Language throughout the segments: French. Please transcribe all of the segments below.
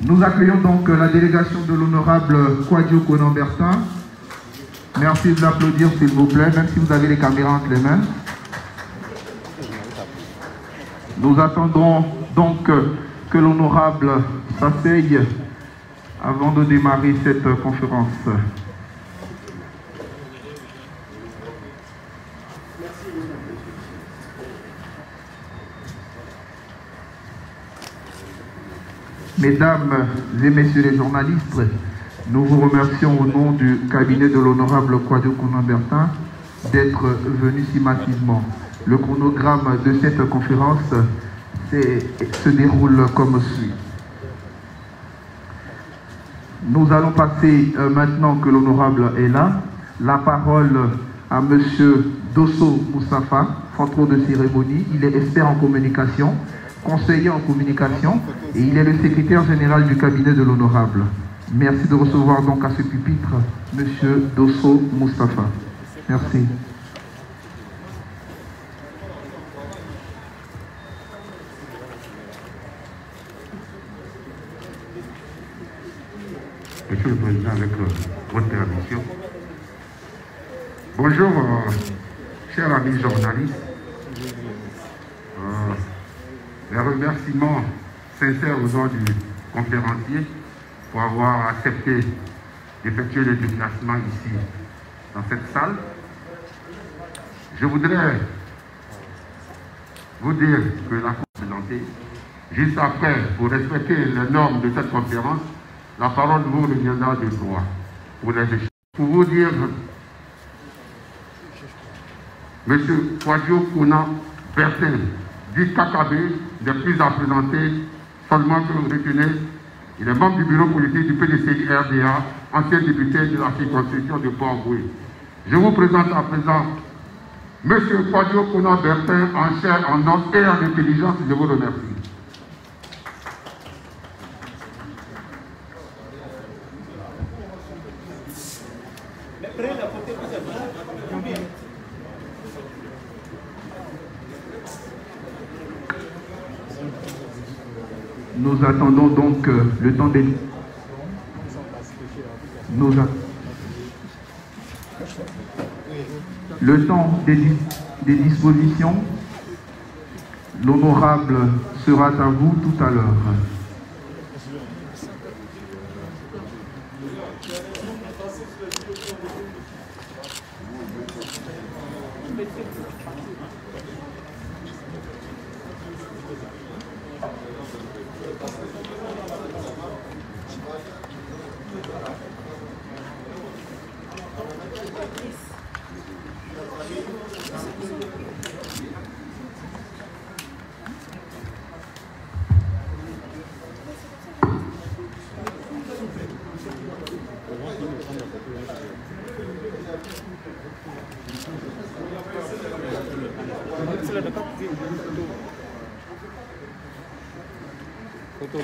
Nous accueillons donc la délégation de l'honorable Kouadio Konan-Bertin. Merci de l'applaudir s'il vous plaît, même si vous avez les caméras entre les mains. Nous attendons donc que l'honorable s'asseye avant de démarrer cette conférence. Mesdames et messieurs les journalistes, nous vous remercions au nom du cabinet de l'honorable Kouadio Konan-Bertin d'être venus si massivement. Le chronogramme de cette conférence se déroule comme suit. Nous allons passer, maintenant que l'honorable est là, la parole à M. Dosso Moustapha, contrôle de cérémonie. Il est expert en communication, conseiller en communication, et il est le secrétaire général du cabinet de l'honorable. Merci de recevoir donc à ce pupitre M. Dosso Moustapha. Merci. Monsieur le Président, avec votre permission. Bonjour, chers amis journalistes. Les remerciements sincères aux gens du conférencier pour avoir accepté d'effectuer le déplacement ici, dans cette salle. Je voudrais vous dire que la conférence, juste après, pour respecter les normes de cette conférence, la parole vous reviendra de droit pour les échanges. Pour vous dire, M. Kouadio Konan-Bertin, dit KKB, n'est plus à présenter, seulement que vous retenez, il est membre du bureau politique du PDCI RDA, ancien député de la circonscription de Port-Boué. Je vous présente à présent M. Kouadio Konan-Bertin en chair, en os et en intelligence. Je vous remercie. Nous attendons donc le temps des... Le temps des dispositions. L'honorable sera à vous tout à l'heure.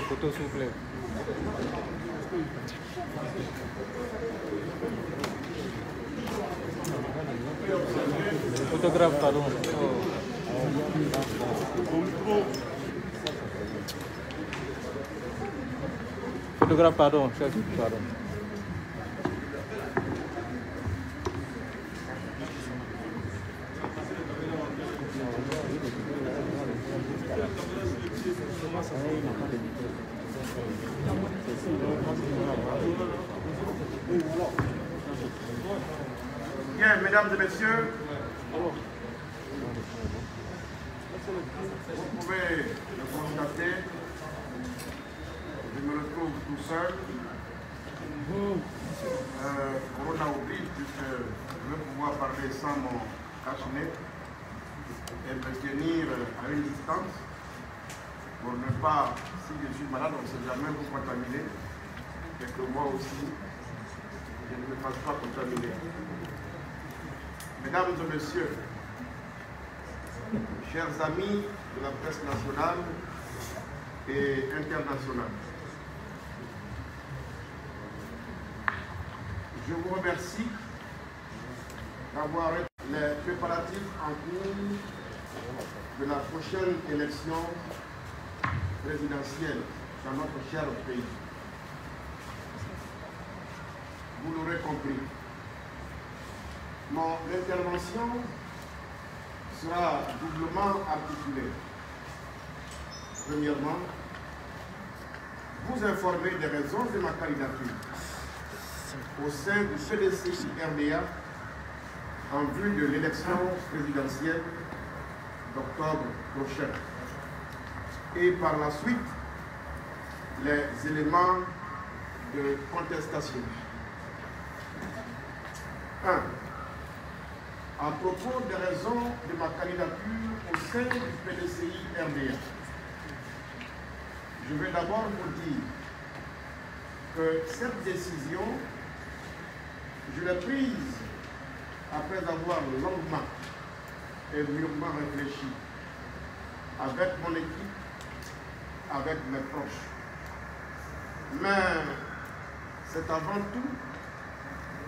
Photo s'il vous plaît. Photographe, pardon. Photographe, pardon. Pardon. Bien, mesdames et messieurs, vous pouvez le constater, je me retrouve tout seul. Corona oblige, puisque je veux pouvoir parler sans mon cache-nez et me tenir à une distance pour ne pas, si je suis malade, on ne sait jamais vous contaminer et que moi aussi, je ne me fasse pas contaminer. Mesdames et messieurs, chers amis de la presse nationale et internationale, je vous remercie d'avoir les préparatifs en cours de la prochaine élection présidentielle dans notre cher pays. Vous l'aurez compris. Mon intervention sera doublement articulée. Premièrement, vous informer des raisons de ma candidature au sein du CDCI-RDA en vue de l'élection présidentielle d'octobre prochain. Et par la suite, les éléments de contestation. 1. À propos des raisons de ma candidature au sein du PDCI-RDA, je vais d'abord vous dire que cette décision, je l'ai prise après avoir longuement et mûrement réfléchi avec mon équipe, avec mes proches. Mais c'est avant tout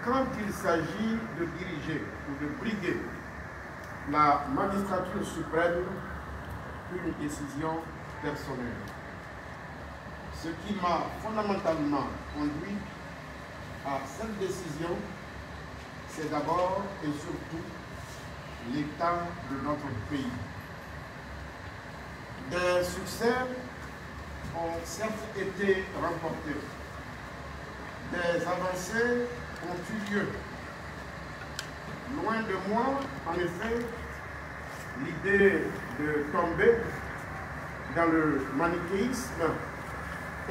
quand il s'agit de diriger ou de briguer la magistrature suprême, une décision personnelle. Ce qui m'a fondamentalement conduit à cette décision, c'est d'abord et surtout l'état de notre pays. Des succès ont certes été remportés. Des avancées ont eu lieu. Loin de moi, en effet, l'idée de tomber dans le manichéisme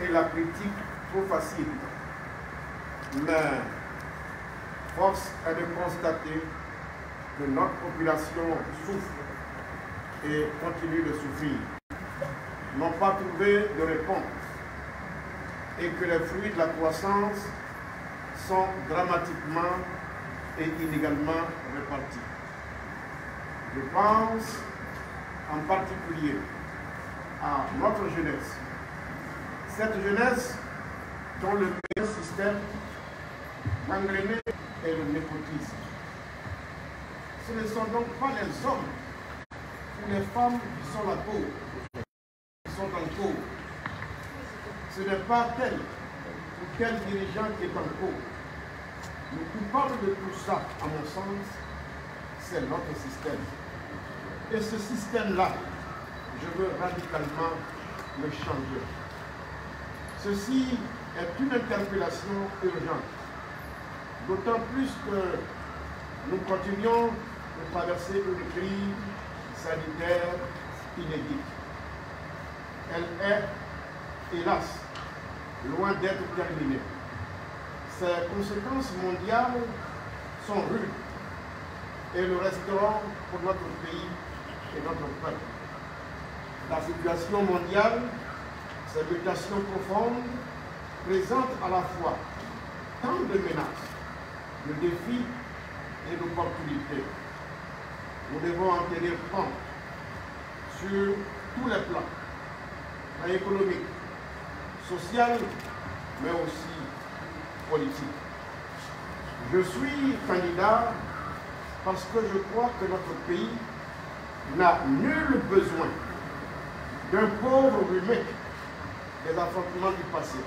et la critique trop facile. Mais force est de constater que notre population souffre et continue de souffrir, n'ont pas trouvé de réponse et que les fruits de la croissance sont dramatiquement et inégalement répartis. Je pense en particulier à notre jeunesse. Cette jeunesse dont le meilleur système gangréné est le népotisme. Ce ne sont donc pas les hommes ou les femmes qui sont la cause, qui sont en cause. Ce n'est pas tel ou tel dirigeant qui est en cause. Le coupable de tout ça, à mon sens, c'est notre système. Et ce système-là, je veux radicalement le changer. Ceci est une interpellation urgente, d'autant plus que nous continuons de traverser une crise sanitaire inédite. Elle est, hélas, loin d'être terminée. Ses conséquences mondiales sont rudes et le resteront pour notre pays et notre peuple. La situation mondiale, ces mutations profondes, présentent à la fois tant de menaces, de défis et d'opportunités. Nous devons en tenir compte sur tous les plans, économique, social, mais aussi politique. Je suis candidat parce que je crois que notre pays n'a nul besoin d'un pauvre remake des affrontements du passé.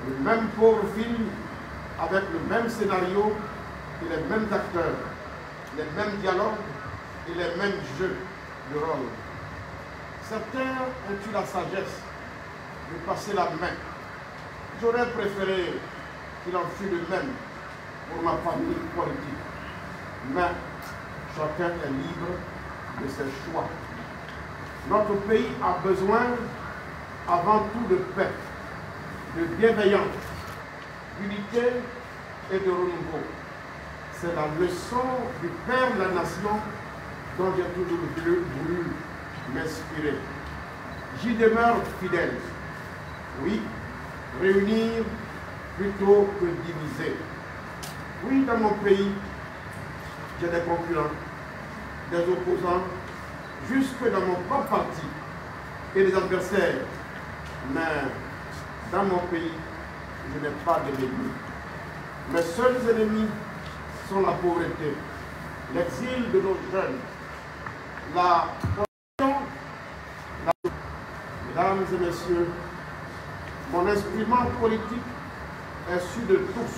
Le même pauvre film avec le même scénario et les mêmes acteurs, les mêmes dialogues et les mêmes jeux de rôle. Certains ont eu la sagesse de passer la main. J'aurais préféré qu'il en fût de même pour ma famille politique. Mais chacun est libre de ses choix. Notre pays a besoin avant tout de paix, de bienveillance, d'unité et de renouveau. C'est la leçon du Père de la Nation dont j'ai toujours voulu m'inspirer. J'y demeure fidèle. Oui, réunir plutôt que diviser. Oui, dans mon pays, j'ai des concurrents, des opposants, jusque dans mon propre parti et des adversaires. Mais dans mon pays, je n'ai pas d'ennemis. Mes seuls ennemis sont la pauvreté, l'exil de nos jeunes, la corruption. Mesdames et messieurs, Mon instrument politique est su de tous,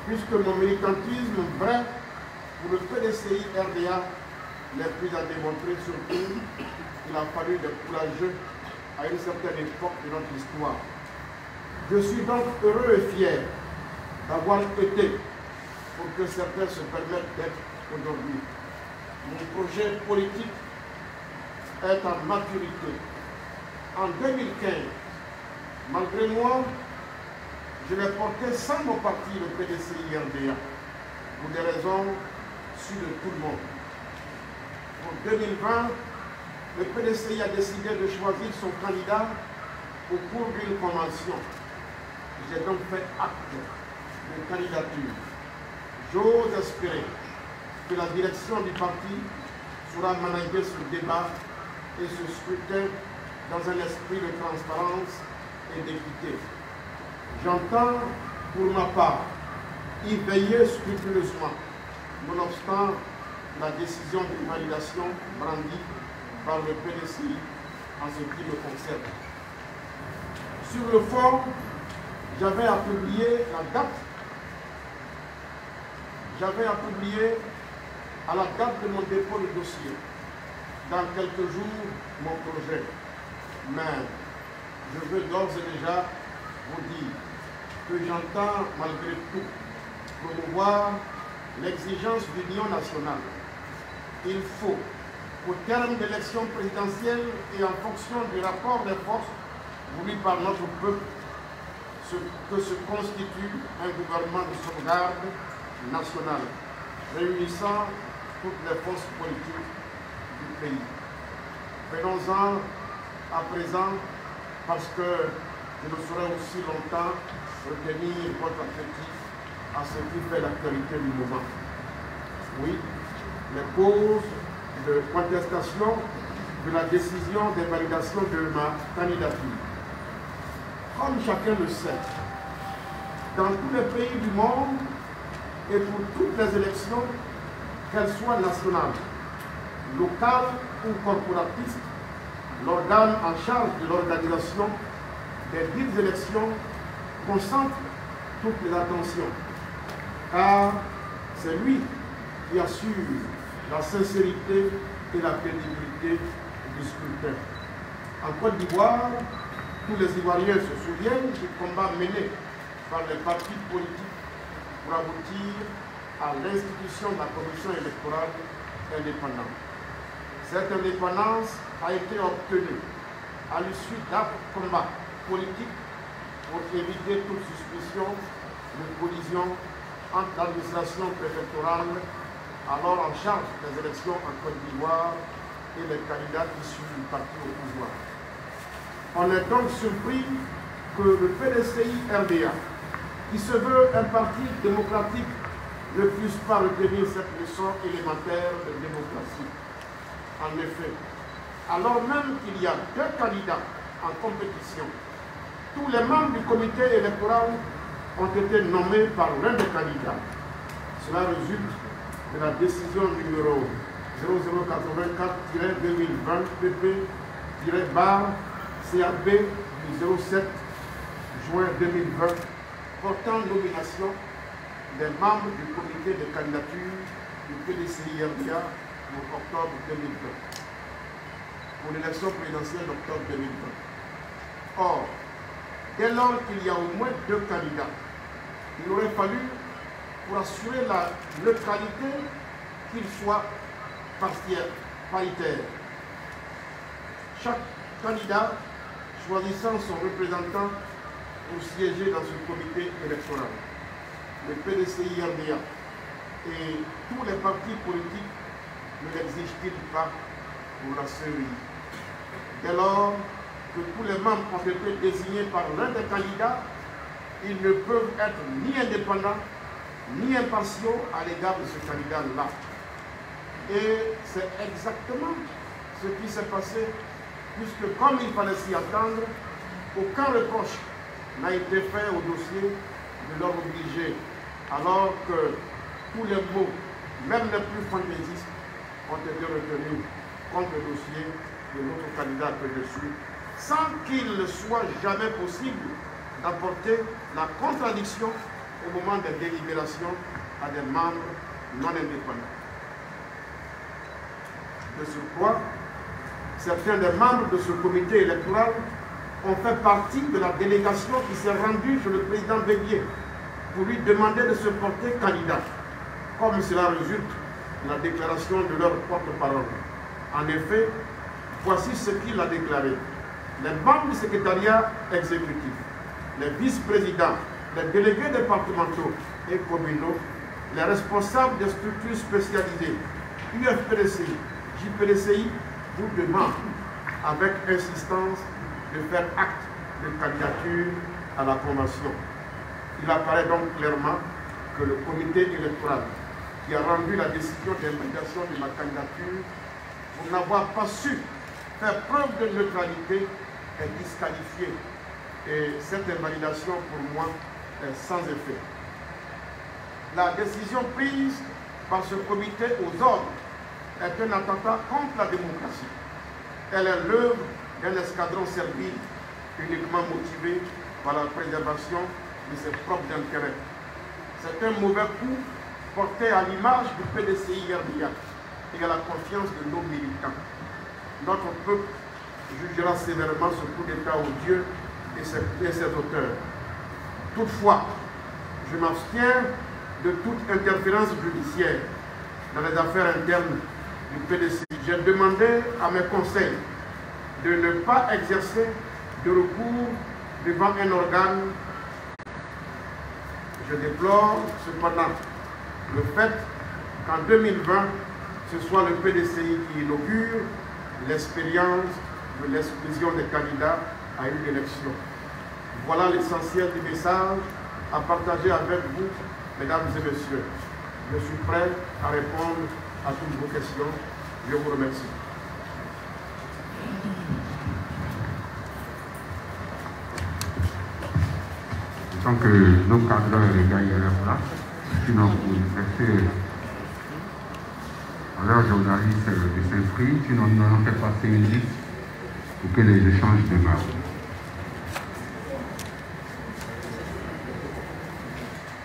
puisque mon militantisme vrai pour le PDCI RDA n'est plus à démontrer, surtout il a fallu des courageux à une certaine époque de notre histoire. Je suis donc heureux et fier d'avoir été pour que certains se permettent d'être aujourd'hui. Mon projet politique est en maturité. En 2015, malgré moi, je l'ai porté sans mon parti, le PDCI RDA, pour des raisons sûres de tout le monde. En 2020, le PDCI a décidé de choisir son candidat au cours d'une convention. J'ai donc fait acte de candidature. J'ose espérer que la direction du parti saura manager ce débat et ce scrutin dans un esprit de transparence et d'équité. J'entends, pour ma part, y veiller scrupuleusement, nonobstant la décision de validation brandie par le PDCI en ce qui me concerne. Sur le fond, j'avais à publier la date. J'avais à publier à la date de mon dépôt de dossier, dans quelques jours, mon projet. Mais je veux d'ores et déjà vous dire que j'entends malgré tout promouvoir l'exigence d'union nationale. Il faut, au terme de l'élection présidentielle et en fonction du rapport des forces voulu par notre peuple, que se constitue un gouvernement de sauvegarde nationale, réunissant toutes les forces politiques du pays. Venons-en à présent, parce que je ne saurais aussi longtemps retenir votre appétit à ce qui fait l'actualité du moment. Oui, les causes de contestation de la décision de validation de ma candidature. Comme chacun le sait, dans tous les pays du monde et pour toutes les élections, qu'elles soient nationales, locales ou corporatistes, l'organe en charge de l'organisation des dites élections concentre toutes les attentions, car c'est lui qui assure la sincérité et la crédibilité du scrutin. En Côte d'Ivoire, tous les Ivoiriens se souviennent du combat mené par les partis politiques pour aboutir à l'institution de la commission électorale indépendante. Cette indépendance a été obtenue à l'issue d'un combat politique pour éviter toute suspicion de collision entre l'administration préfectorale, alors en charge des élections en Côte d'Ivoire, et les candidats issus du parti au pouvoir. On est donc surpris que le PDCI RDA, qui se veut un parti démocratique, ne puisse pas retenir cette leçon élémentaire de démocratie. En effet, alors même qu'il y a deux candidats en compétition, tous les membres du comité électoral ont été nommés par l'un des candidats. Cela résulte de la décision numéro 0084-2020 PP-CAB du 07 juin 2020 portant nomination des membres du comité de candidature du PDCI RDA en octobre 2020 pour l'élection présidentielle d'octobre 2020. Or, dès lors qu'il y a au moins deux candidats, il aurait fallu, pour assurer la neutralité, qu'il soit paritaire. Chaque candidat choisissant son représentant pour siéger dans ce comité électoral. Le PDCI RDA et tous les partis politiques ne l'exigent-ils pas pour la CEI? Dès lors que tous les membres ont été désignés par l'un des candidats, ils ne peuvent être ni indépendants, ni impartiaux à l'égard de ce candidat-là. Et c'est exactement ce qui s'est passé, puisque comme il fallait s'y attendre, aucun reproche n'a été fait au dossier de leur obligé, alors que tous les mots, même les plus fantaisistes, ont été retenus contre le dossier de notre candidat que je suis, sans qu'il ne soit jamais possible d'apporter la contradiction au moment des délibérations à des membres non indépendants. De surcroît, certains des membres de ce comité électoral ont fait partie de la délégation qui s'est rendue chez le président Béguier pour lui demander de se porter candidat, comme cela résulte de la déclaration de leur porte-parole. En effet, voici ce qu'il a déclaré. Les membres du secrétariat exécutif, les vice-présidents, les délégués départementaux et communaux, les responsables des structures spécialisées, UFPDC, JPDCI, vous demandent avec insistance de faire acte de candidature à la convention. Il apparaît donc clairement que le comité électoral qui a rendu la décision d'invalidation de ma candidature, pour n'avoir pas su faire preuve de neutralité, est disqualifié. Et cette invalidation, pour moi, est sans effet. La décision prise par ce comité aux ordres est un attentat contre la démocratie. Elle est l'œuvre d'un escadron servile uniquement motivé par la préservation de ses propres intérêts. C'est un mauvais coup porté à l'image du PDCI RDA et à la confiance de nos militants. Notre peuple jugera sévèrement ce coup d'État odieux et ses auteurs. Toutefois, je m'abstiens de toute interférence judiciaire dans les affaires internes du PDCI. J'ai demandé à mes conseils de ne pas exercer de recours devant un organe. Je déplore cependant le fait qu'en 2020, ce soit le PDCI qui inaugure l'expérience de l'exclusion des candidats à une élection. Voilà l'essentiel du message à partager avec vous, mesdames et messieurs. Je suis prêt à répondre à toutes vos questions. Je vous remercie. Tant que nos candidats gagnent leur place, sinon vous laissez à leurs journalistes de s'inscrire, sinon nous allons faire passer une liste pour que les échanges démarrent.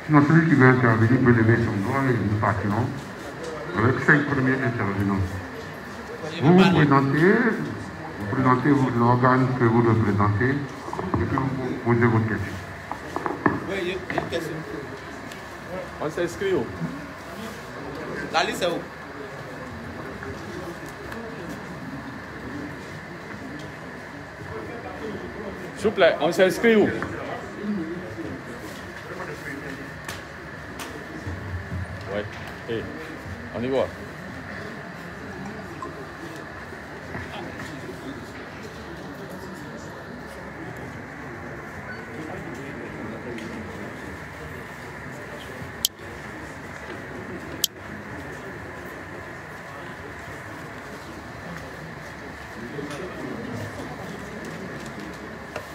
Sinon celui qui veut intervenir peut lever son doigt et nous partirons avec 5 premiers intervenants. Vous vous présentez l'organe que vous représentez et puis vous posez votre question. Oui, il y a une question. On s'inscrit où? La liste est où? S'il vous plaît, on s'inscrit où? Ouais. Hey, on y va.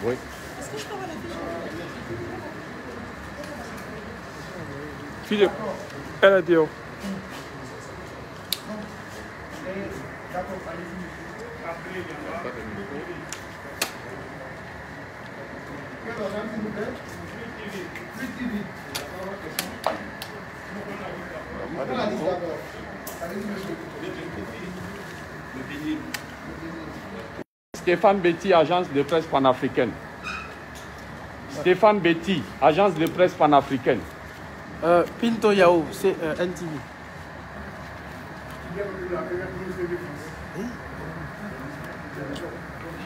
Oui. Est-ce que je peux avoir la fiche? Philippe, elle a dit où? Stéphane Betty, agence de presse panafricaine. Stéphane Betty, agence de presse panafricaine. Pinto Yao, c'est NTV.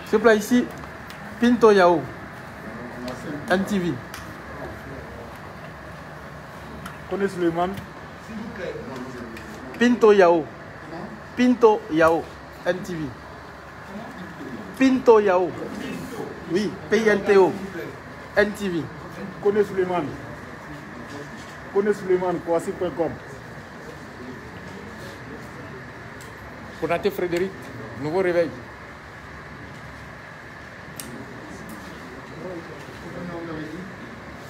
S'il vous plaît, ici, Pinto Yao, NTV. Connais Suleiman? Pinto Yao. Pinto Yao, NTV. Pinto Yao. Oui, PINTO. NTV. Connais Suleiman? Connais Suleiman, Kwasi.com. Konaté Frédéric, nouveau réveil.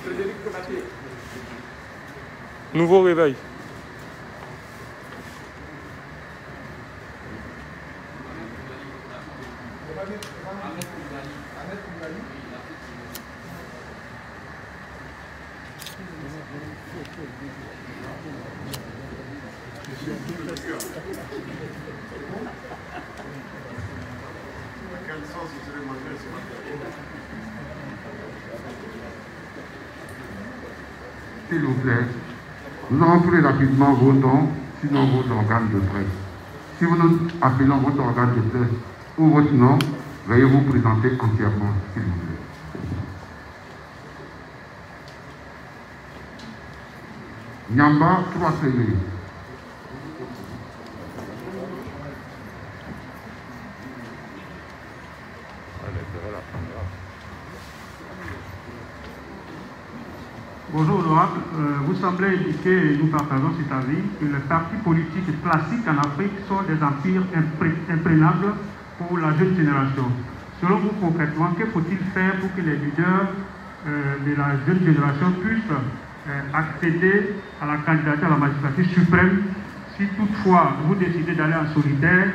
Frédéric Konaté. Nouveau réveil. Quel sens vous serez mangé ce matin? S'il vous plaît, nous allons très rapidement vos noms, sinon vos organes de presse. Si vous nous appelez votre organe de presse ou votre nom, veuillez vous présenter entièrement, s'il vous plaît. Nyamba 3 CV. Bonjour honorable, vous semblez indiquer, et nous partageons cet avis, que les partis politiques classiques en Afrique sont des empires imprénables pour la jeune génération. Selon vous concrètement, que faut-il faire pour que les leaders de la jeune génération puissent accéder à la candidature à la magistrature suprême si toutefois vous décidez d'aller en solitaire?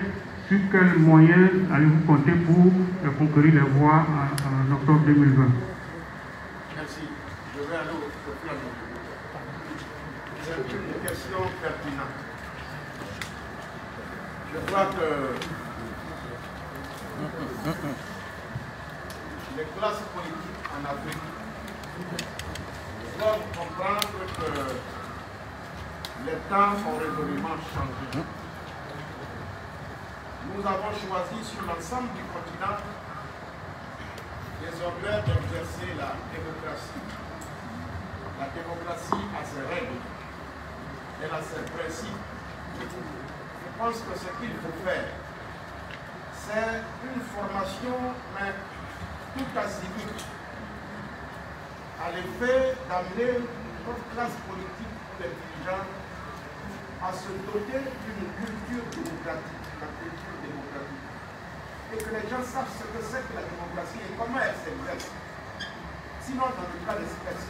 Sur quels moyens allez-vous compter pour conquérir les voix en octobre 2020? Merci. Je vais aller au plan. C'est une question pertinente. Je crois que les classes politiques en Afrique doivent comprendre que les temps ont résolument changé. Nous avons choisi sur l'ensemble du continent désormais d'exercer la démocratie. La démocratie a ses règles, elle a ses principes. Je pense que ce qu'il faut faire, c'est une formation, mais tout azimuth, à l'effet d'amener notre classe politique ou les dirigeants à se doter d'une culture démocratique, la culture démocratique. Et que les gens sachent ce que c'est que la démocratie et comment elle s'exerce. Sinon, dans le cas d'espèce,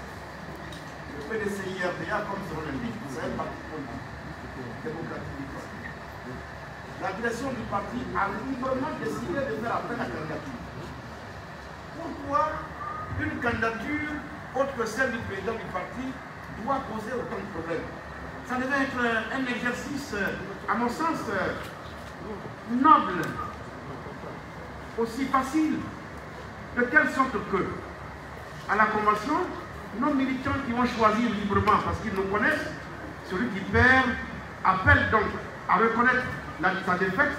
le PDCI-RDA, comme son l'indique, c'est un parti politique démocratique. La direction du parti a librement décidé de faire appel à la candidature. Pourquoi une candidature autre que celle du président du parti doit poser autant de problèmes? Ça devait être un exercice, à mon sens, noble, aussi facile, de telle sorte que, à la convention, nos militants qui vont choisir librement parce qu'ils nous connaissent, celui qui perd appelle donc à reconnaître sa défaite,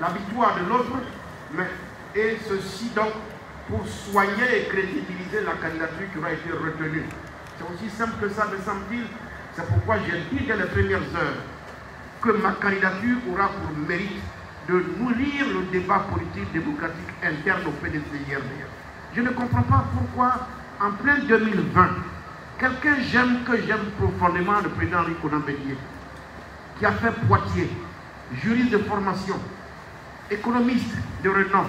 la victoire de l'autre, et ceci donc pour soigner et crédibiliser la candidature qui aura été retenue. C'est aussi simple que ça, me semble-t-il. C'est pourquoi j'ai dit dès les premières heures que ma candidature aura pour mérite de nourrir le débat politique démocratique interne au PDCI-RDA. Je ne comprends pas pourquoi, en plein 2020, quelqu'un que j'aime profondément, le président Henri Konan Bédié, qui a fait Poitiers, juriste de formation, économiste de renom,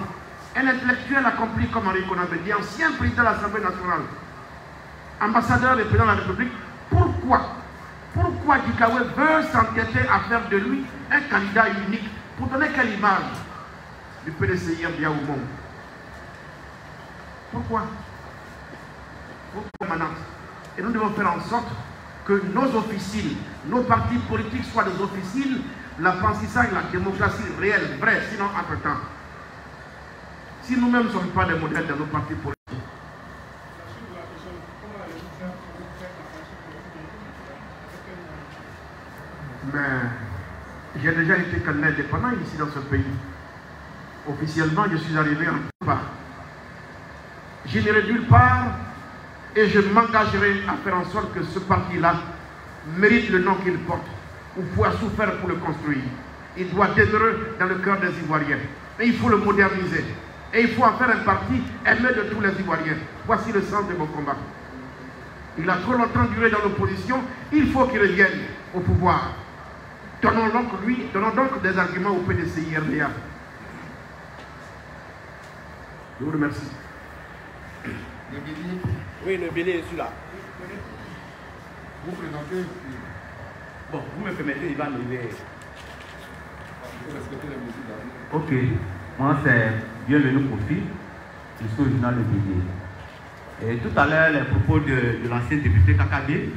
un intellectuel accompli comme Henri Konan Bédié, ancien président de l'Assemblée nationale, ambassadeur du président de la République, pourquoi Dikawe veut s'entêter à faire de lui un candidat unique pour donner quelle image du PDCI-RDA au monde? Pourquoi maintenant? Et nous devons faire en sorte que nos officines, nos partis politiques soient des officines, l'apprentissage de la démocratie réelle, vraie, sinon entre-temps. Si nous-mêmes ne sommes pas des modèles de nos partis politiques. Mais j'ai déjà été candidat indépendant ici dans ce pays. Officiellement, je suis arrivé en nulle part. Je n'irai nulle part et je m'engagerai à faire en sorte que ce parti-là mérite le nom qu'il porte, ou faut souffrir pour le construire. Il doit demeurer dans le cœur des Ivoiriens. Et il faut le moderniser. Et il faut en faire un parti aimé de tous les Ivoiriens. Voici le sens de mon combat. Il a trop longtemps duré dans l'opposition, il faut qu'il revienne au pouvoir. Donnons donc des arguments au PDCI-RDA. Je vous remercie. Oui, le billet est celui-là. Vous présentez. Bon, vous me permettez, il va arriver. Vous respectez les mesures. Ok, moi c'est bienvenue au profil, ici au journal Le Bélier. Et tout à l'heure, les propos de l'ancien député Kakabé,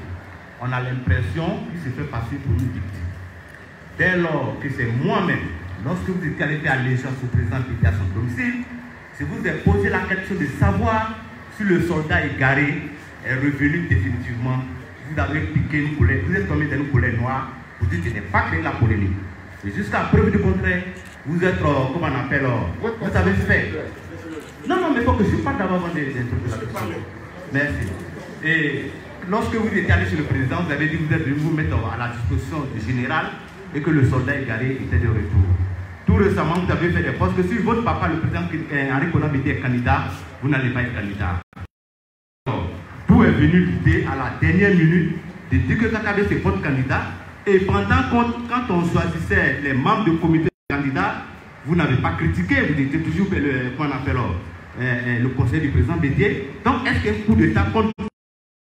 on a l'impression qu'il se fait passer pour une victime. Dès lors que c'est moi-même, lorsque vous étiez allé faire allégeance au président Bédié à son domicile, je vous ai posé la question de savoir si le soldat égaré est revenu définitivement. Vous avez piqué une colère, vous êtes tombé dans une colère noire, vous dites que je n'ai pas créé la polémique. Et jusqu'à preuve du contraire, vous êtes, comment on appelle, vous avez fait. Non, mais il faut que je parle d'abord des trucs de la question. Merci. Et lorsque vous étiez allé chez le président, vous avez dit que vous êtes venu vous mettre à la disposition du général et que le soldat égaré était de retour. Tout récemment, vous avez fait des postes que si votre papa, le président Henri Konan Bédié, est candidat, vous n'allez pas être candidat. D'où est venue l'idée à la dernière minute de dire que Kakabé c'est votre candidat et pendant quand on choisissait les membres du comité de candidats, vous n'avez pas critiqué, vous étiez toujours le conseil du président Bédié. Donc est-ce qu'un coup d'État contre...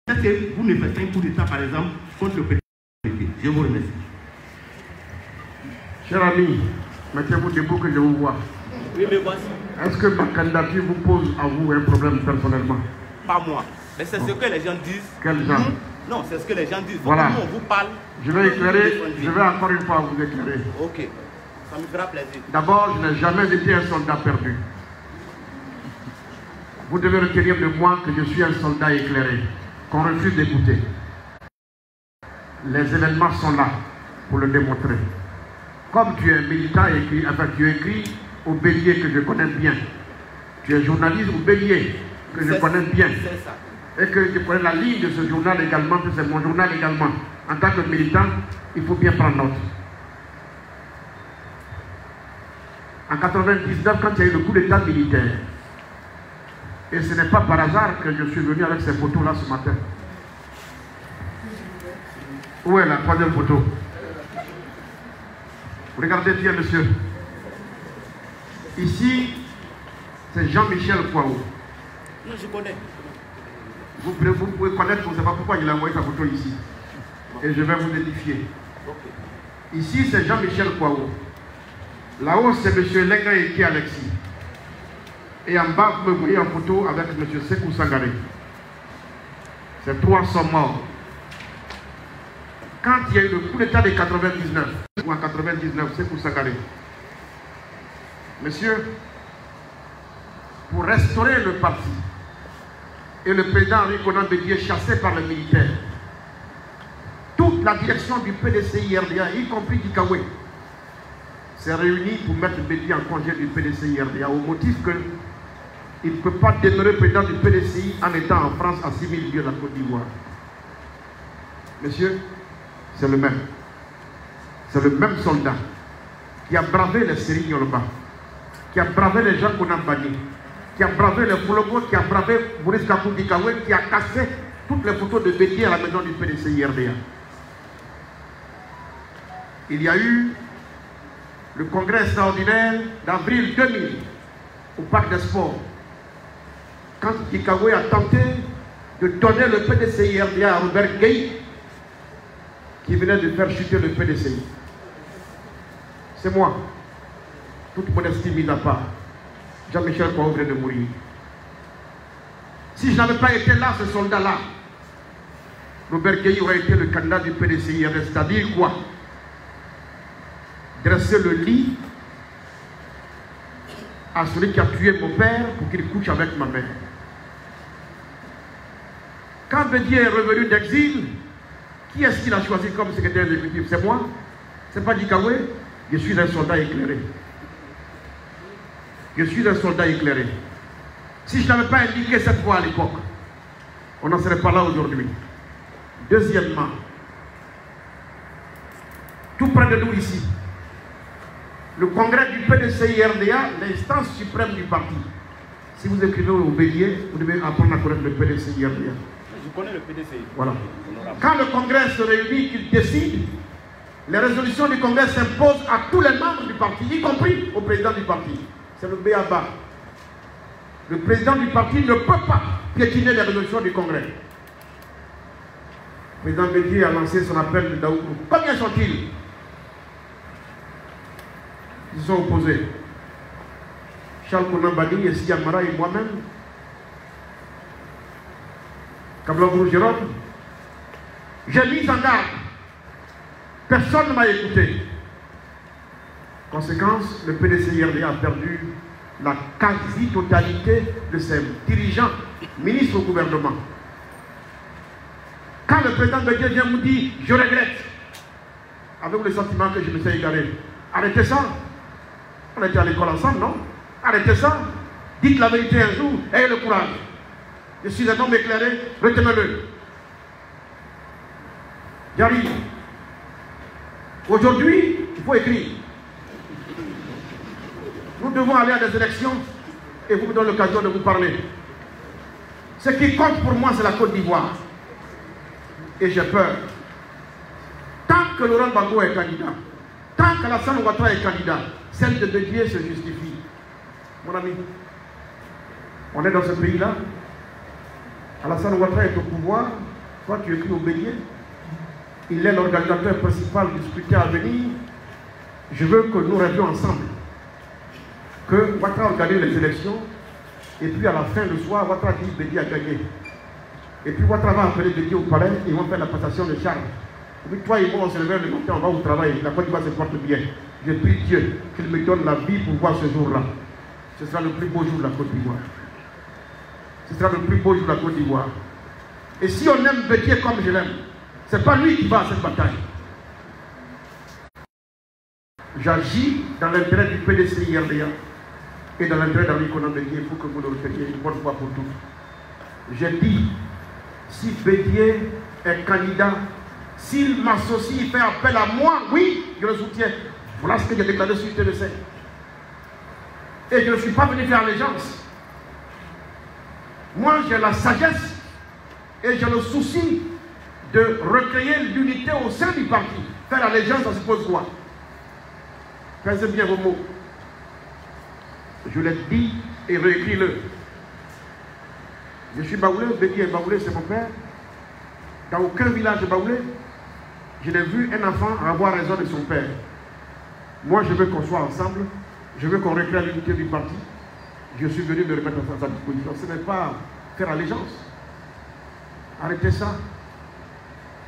Est-ce que vous ne faites pas un coup d'État par exemple contre le président Bédié? Je vous remercie. Cher ami, mettez-vous debout que je vous vois. Oui, mais voici. Est-ce que ma candidature vous pose à vous un problème personnellement? Pas moi. Mais c'est ce que les gens disent. Quels gens? Non, c'est ce que les gens disent. Voilà. Comment on vous parle? Je vais éclairer, je vais encore une fois vous éclairer. Ok, ça me fera plaisir. D'abord, je n'ai jamais été un soldat perdu. Vous devez retenir de moi que je suis un soldat éclairé, qu'on refuse d'écouter. Les événements sont là pour le démontrer. Comme tu es un militant écrit, enfin tu écris au Bélier que je connais bien. Tu es journaliste au Bélier que je connais bien. C'est ça. Et que je connais la ligne de ce journal également, que c'est mon journal également. En tant que militant, il faut bien prendre note. En 1999, quand il y a eu le coup d'état militaire, et ce n'est pas par hasard que je suis venu avec ces photos-là ce matin. Où est la troisième photo? Regardez bien, monsieur. Ici, c'est Jean-Michel Kouao. Non, je connais. Vous pouvez connaître, je ne sais pas pourquoi il a envoyé sa photo ici. Et je vais vous édifier. Ici, c'est Jean-Michel Kouao. Là-haut, c'est M. Lenga Eki Alexis. Et en bas, vous me voyez en photo avec M. Sekou Sangaré. Ces trois sont morts. Quand il y a eu le coup d'état de 99, ou en 99, Sekou Sangaré, monsieur, pour restaurer le parti, et le président Henri Konan Bédié chassé par les militaires, toute la direction du PDCI-RDA, y compris Dikawé, s'est réunie pour mettre Bédié en congé du PDCI-RDA au motif qu'il ne peut pas demeurer président du PDCI en étant en France à 6000 lieues de la Côte d'Ivoire. Monsieur, c'est le même. C'est le même soldat qui a bravé les séries Yolba, qui a bravé les gens qu'on a bannis, qui a bravé les Foulogos, qui a bravé Boris Kakou Dikawé, qui a cassé toutes les photos de Bédié à la maison du PDCI-RDA. Il y a eu le congrès extraordinaire d'avril 2000 au Parc des Sports, quand Dikawé a tenté de donner le PDCI-RDA à Robert Gueye, qui venait de faire chuter le PDCI. C'est moi, toute modestie mise à part. Jean-Michel Kouao venait de mourir. Si je n'avais pas été là, ce soldat-là, Robert Gueye aurait été le candidat du PDCI. C'est-à-dire quoi? Dresser le lit à celui qui a tué mon père pour qu'il couche avec ma mère. Quand Bédié est revenu d'exil, qui est-ce qu'il a choisi comme secrétaire exécutif? C'est moi? C'est pas Dikawé? Je suis un soldat éclairé. Je suis un soldat éclairé. Si je n'avais pas indiqué cette fois à l'époque, on n'en serait pas là aujourd'hui. Deuxièmement, tout près de nous ici, le congrès du PDCI-RDA, l'instance suprême du parti. Si vous écrivez au Bélier, vous devez apprendre à connaître le PDCI-RDA. Je connais le PDCI. Voilà. Quand le congrès se réunit, qu'il décide, les résolutions du congrès s'imposent à tous les membres du parti, y compris au président du parti. C'est le B.A.B.A. Le président du parti ne peut pas piétiner les résolutions du congrès. Le président Bédié a lancé son appel de Daoukou. Combien sont-ils? Ils sont opposés. Charles Konambani, Essi Amara et moi-même, Kablangourou Jérôme, j'ai mis en garde. Personne ne m'a écouté. Conséquence, le PDCIRD a perdu la quasi-totalité de ses dirigeants, ministres au gouvernement. Quand le président de Dieu vient vous dire « je regrette », avec le sentiment que je me suis égaré, arrêtez ça. On était à l'école ensemble, non? Arrêtez ça. Dites la vérité un jour, ayez le courage. Je suis un homme éclairé, retenez-le. J'arrive. Aujourd'hui, il faut écrire. Nous devons aller à des élections et vous me donnez l'occasion de vous parler. Ce qui compte pour moi, c'est la Côte d'Ivoire. Et j'ai peur. Tant que Laurent Gbagbo est candidat, tant qu'Alassane Ouattara est candidat, celle de Bédié se justifie. Mon ami, on est dans ce pays-là. Alassane Ouattara est au pouvoir. Toi, tu écris au Bédié. Il est l'organisateur principal du scrutin à venir. Je veux que nous rêvions ensemble. Que Ouattara organise les élections. Et puis à la fin, le soir, Ouattara dit Bédié a gagné. Et puis Ouattara va appeler Bédié au palais et ils vont faire la passation de charges. Et puis toi et moi, on se lève le matin, on va au travail. La Côte d'Ivoire se porte bien. Je prie Dieu qu'il me donne la vie pour voir ce jour-là. Ce sera le plus beau jour de la Côte d'Ivoire. Ce sera le plus beau jour de la Côte d'Ivoire. Et si on aime Bédié comme je l'aime, ce n'est pas lui qui va à cette bataille. J'agis dans l'intérêt du PDCIRDA et dans l'intérêt d'Henri Konan Bédié. Il faut que vous le répétiez une bonne fois pour toutes. J'ai dit, si Bédié est candidat, s'il m'associe, il fait appel à moi, oui, je le soutiens. Voilà ce que j'ai déclaré sur TLC. Et je ne suis pas venu faire allégeance. Moi, j'ai la sagesse et j'ai le souci de recréer l'unité au sein du parti. Faire allégeance, ça suppose quoi? Pensez bien vos mots. Je l'ai dit et réécris-le. Je suis baoulé, Bédié est baoulé, c'est mon père. Dans aucun village de baoulé, je n'ai vu un enfant avoir raison de son père. Moi, je veux qu'on soit ensemble. Je veux qu'on recrée l'unité du parti. Je suis venu me remettre à sa disposition. Ce n'est pas faire allégeance. Arrêtez ça.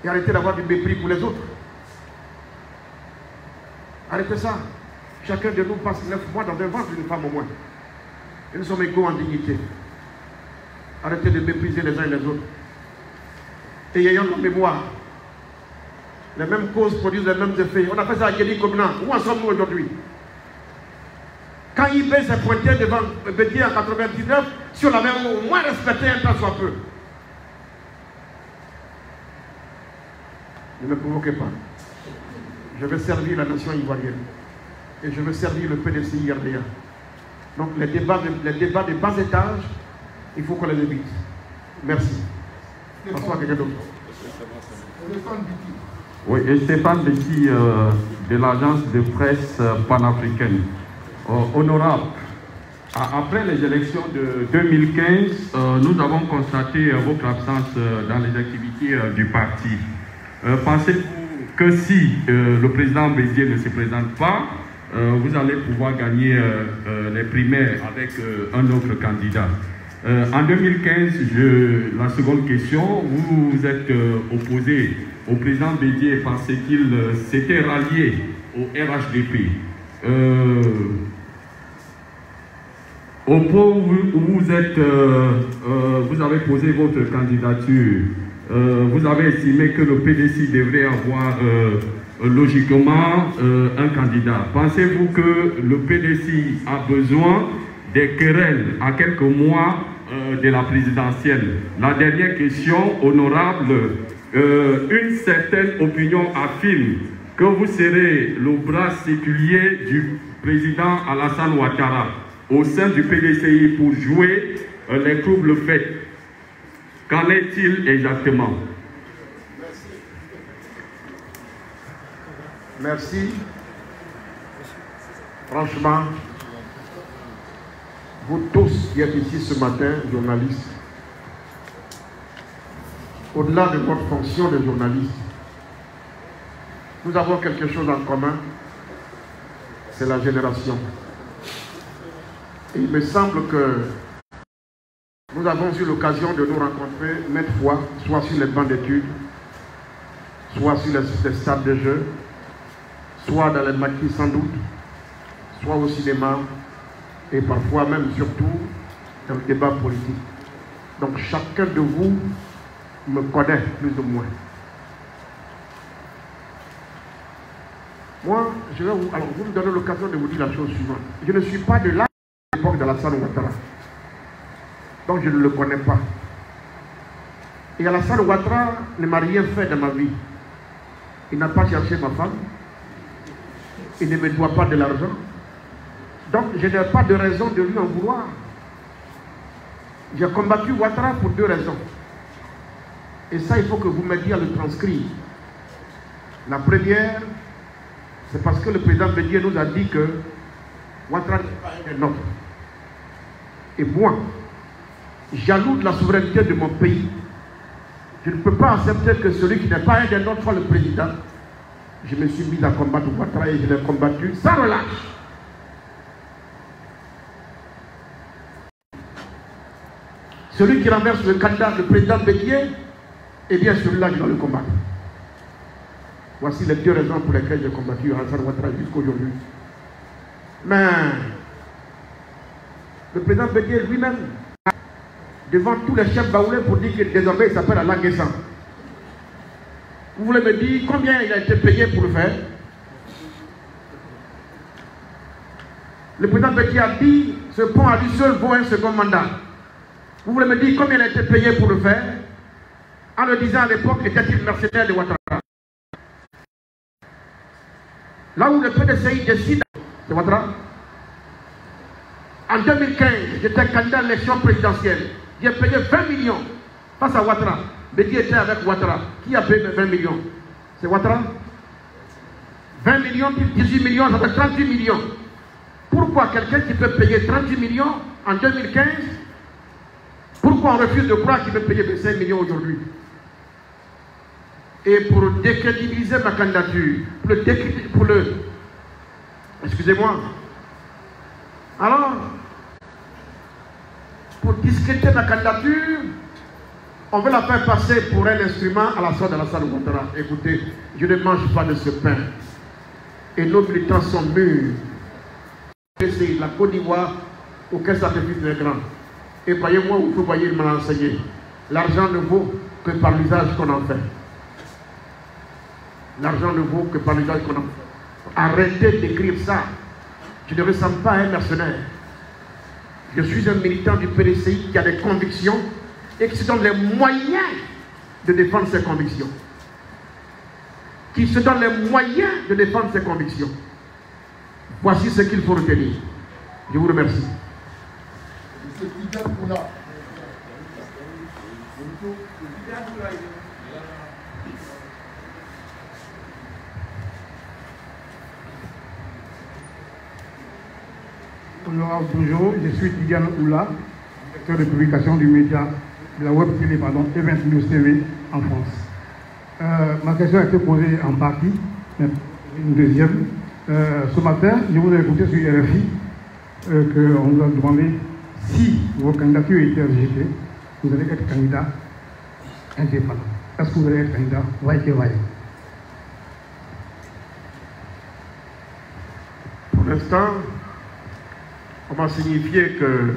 Et arrêtez d'avoir du mépris pour les autres. Arrêtez ça. Chacun de nous passe 9 mois dans un ventre d'une femme au moins. Et nous sommes égaux en dignité. Arrêtez de mépriser les uns et les autres. Et ayant la mémoire, les mêmes causes produisent les mêmes effets. On a fait ça à Yéli Kobna. Où en sommes-nous aujourd'hui? Quand IB s'est pointé devant Bédié en 99, si on avait au moins respecté un temps soit peu. Ne me provoquez pas. Je vais servir la nation ivoirienne. Et je veux servir le PDCIRDA. Donc les débats des bas étages, il faut qu'on les évite. Merci. Bonsoir, quelqu'un d'autre. Oui, et Stéphane Bessi de l'agence de presse panafricaine. Honorable, après les élections de 2015, nous avons constaté votre absence dans les activités du parti. Pensez-vous que si le président Bédié ne se présente pas, vous allez pouvoir gagner les primaires avec un autre candidat? En 2015, la seconde question, vous vous êtes opposé au président Bédié parce qu'il s'était rallié au RHDP. Au point où vous avez posé votre candidature, vous avez estimé que le PDC devrait avoir logiquement un candidat. Pensez-vous que le PDC a besoin des querelles à quelques mois de la présidentielle? La dernière question, honorable, une certaine opinion affirme que vous serez le bras séculier du président Alassane Ouattara au sein du PDCI pour jouer les troubles faits. Qu'en est-il exactement? Merci. Franchement, vous tous qui êtes ici ce matin, journalistes, au-delà de votre fonction de journaliste, nous avons quelque chose en commun, c'est la génération. Et il me semble que nous avons eu l'occasion de nous rencontrer maintes fois, soit sur les bancs d'études, soit sur les stades de jeu, soit dans les maquis sans doute, soit au cinéma, et parfois même surtout dans le débat politique. Donc chacun de vous me connaît plus ou moins. Moi, je vais vous, alors vous me donnez l'occasion de vous dire la chose suivante. Je ne suis pas de là à l'époque d'Alassane Ouattara. Donc je ne le connais pas. Et Alassane Ouattara ne m'a rien fait dans ma vie. Il n'a pas cherché ma femme. Il ne me doit pas de l'argent. Donc je n'ai pas de raison de lui en vouloir. J'ai combattu Ouattara pour 2 raisons. Et ça, il faut que vous m'aidiez à le transcrire. La première, c'est parce que le président Bédié nous a dit que Ouattara n'est pas un des nôtres. Et moi, jaloux de la souveraineté de mon pays, je ne peux pas accepter que celui qui n'est pas un des nôtres soit le président. Je me suis mis à combattre Ouattara et je l'ai combattu sans relâche. Celui qui renverse le candidat, le président Bédié, eh bien celui-là, je dois le combattre. Voici les 2 raisons pour lesquelles j'ai combattu Alassane Ouattara jusqu'à aujourd'hui. Mais le président Bédié lui-même, devant tous les chefs baoulés pour dire que désormais il s'appelle Alain Guessan. Vous voulez me dire combien il a été payé pour le faire? Le président Bédié a dit ce pont à lui seul vaut un second mandat. Vous voulez me dire combien il a été payé pour le faire? En le disant à l'époque, était-il mercenaire de Ouattara? Là où le PDCI décide de Ouattara, en 2015, j'étais candidat à l'élection présidentielle. J'ai payé 20 millions face à Ouattara. Bédié était avec Ouattara. Qui a payé 20 millions? C'est Ouattara. 20 millions plus 18 millions, ça fait 38 millions. Pourquoi quelqu'un qui peut payer 38 millions en 2015, pourquoi on refuse de croire qu'il peut payer 25 millions aujourd'hui? Et pour décrédibiliser ma candidature, excusez-moi. Alors, pour discréditer ma candidature, on veut la faire passer pour un instrument à la sorte d'Alassane Ouattara. Écoutez, je ne mange pas de ce pain. Et nos militants sont mûrs. C'est la Côte d'Ivoire, aucun sacrifice n'est grand. Et voyez-moi où vous voyez, il m'a enseigné. L'argent ne vaut que par l'usage qu'on en fait. L'argent ne vaut que par l'usage qu'on en fait. Arrêtez d'écrire ça. Je ne ressemble pas à un mercenaire. Je suis un militant du PDCI qui a des convictions et qui se donne les moyens de défendre ses convictions. Qui se donne les moyens de défendre ses convictions. Voici ce qu'il faut retenir. Je vous remercie. Bonjour, je suis Tidiane Oula, directeur de publication du média, de la web télé, Event News TV en France. Ma question a été posée en partie, mais une deuxième. Ce matin, je vous ai écouté sur RFI qu'on vous a demandé si vos candidatures étaient rejetées, vous allez être candidat indépendant. Est-ce que vous allez être candidat vaille-que-vaille? Pour l'instant, on m'a signifié que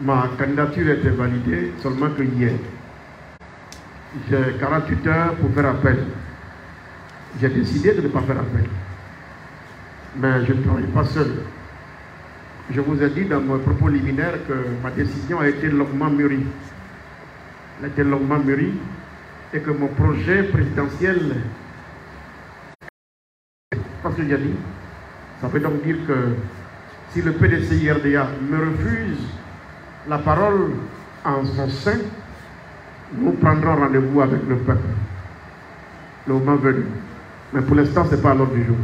ma candidature était validée seulement que hier. J'ai 48 heures pour faire appel. J'ai décidé de ne pas faire appel. Mais je ne travaille pas seul. Je vous ai dit dans mon propos liminaire que ma décision a été longuement mûrie. Elle a été longuement mûrie et que mon projet présidentiel, parce que j'ai dit, ça veut donc dire que si le PDCI RDA me refuse la parole en son sein, nous prendrons rendez-vous avec le peuple. Le moment venu. Mais pour l'instant, ce n'est pas à l'ordre du jour.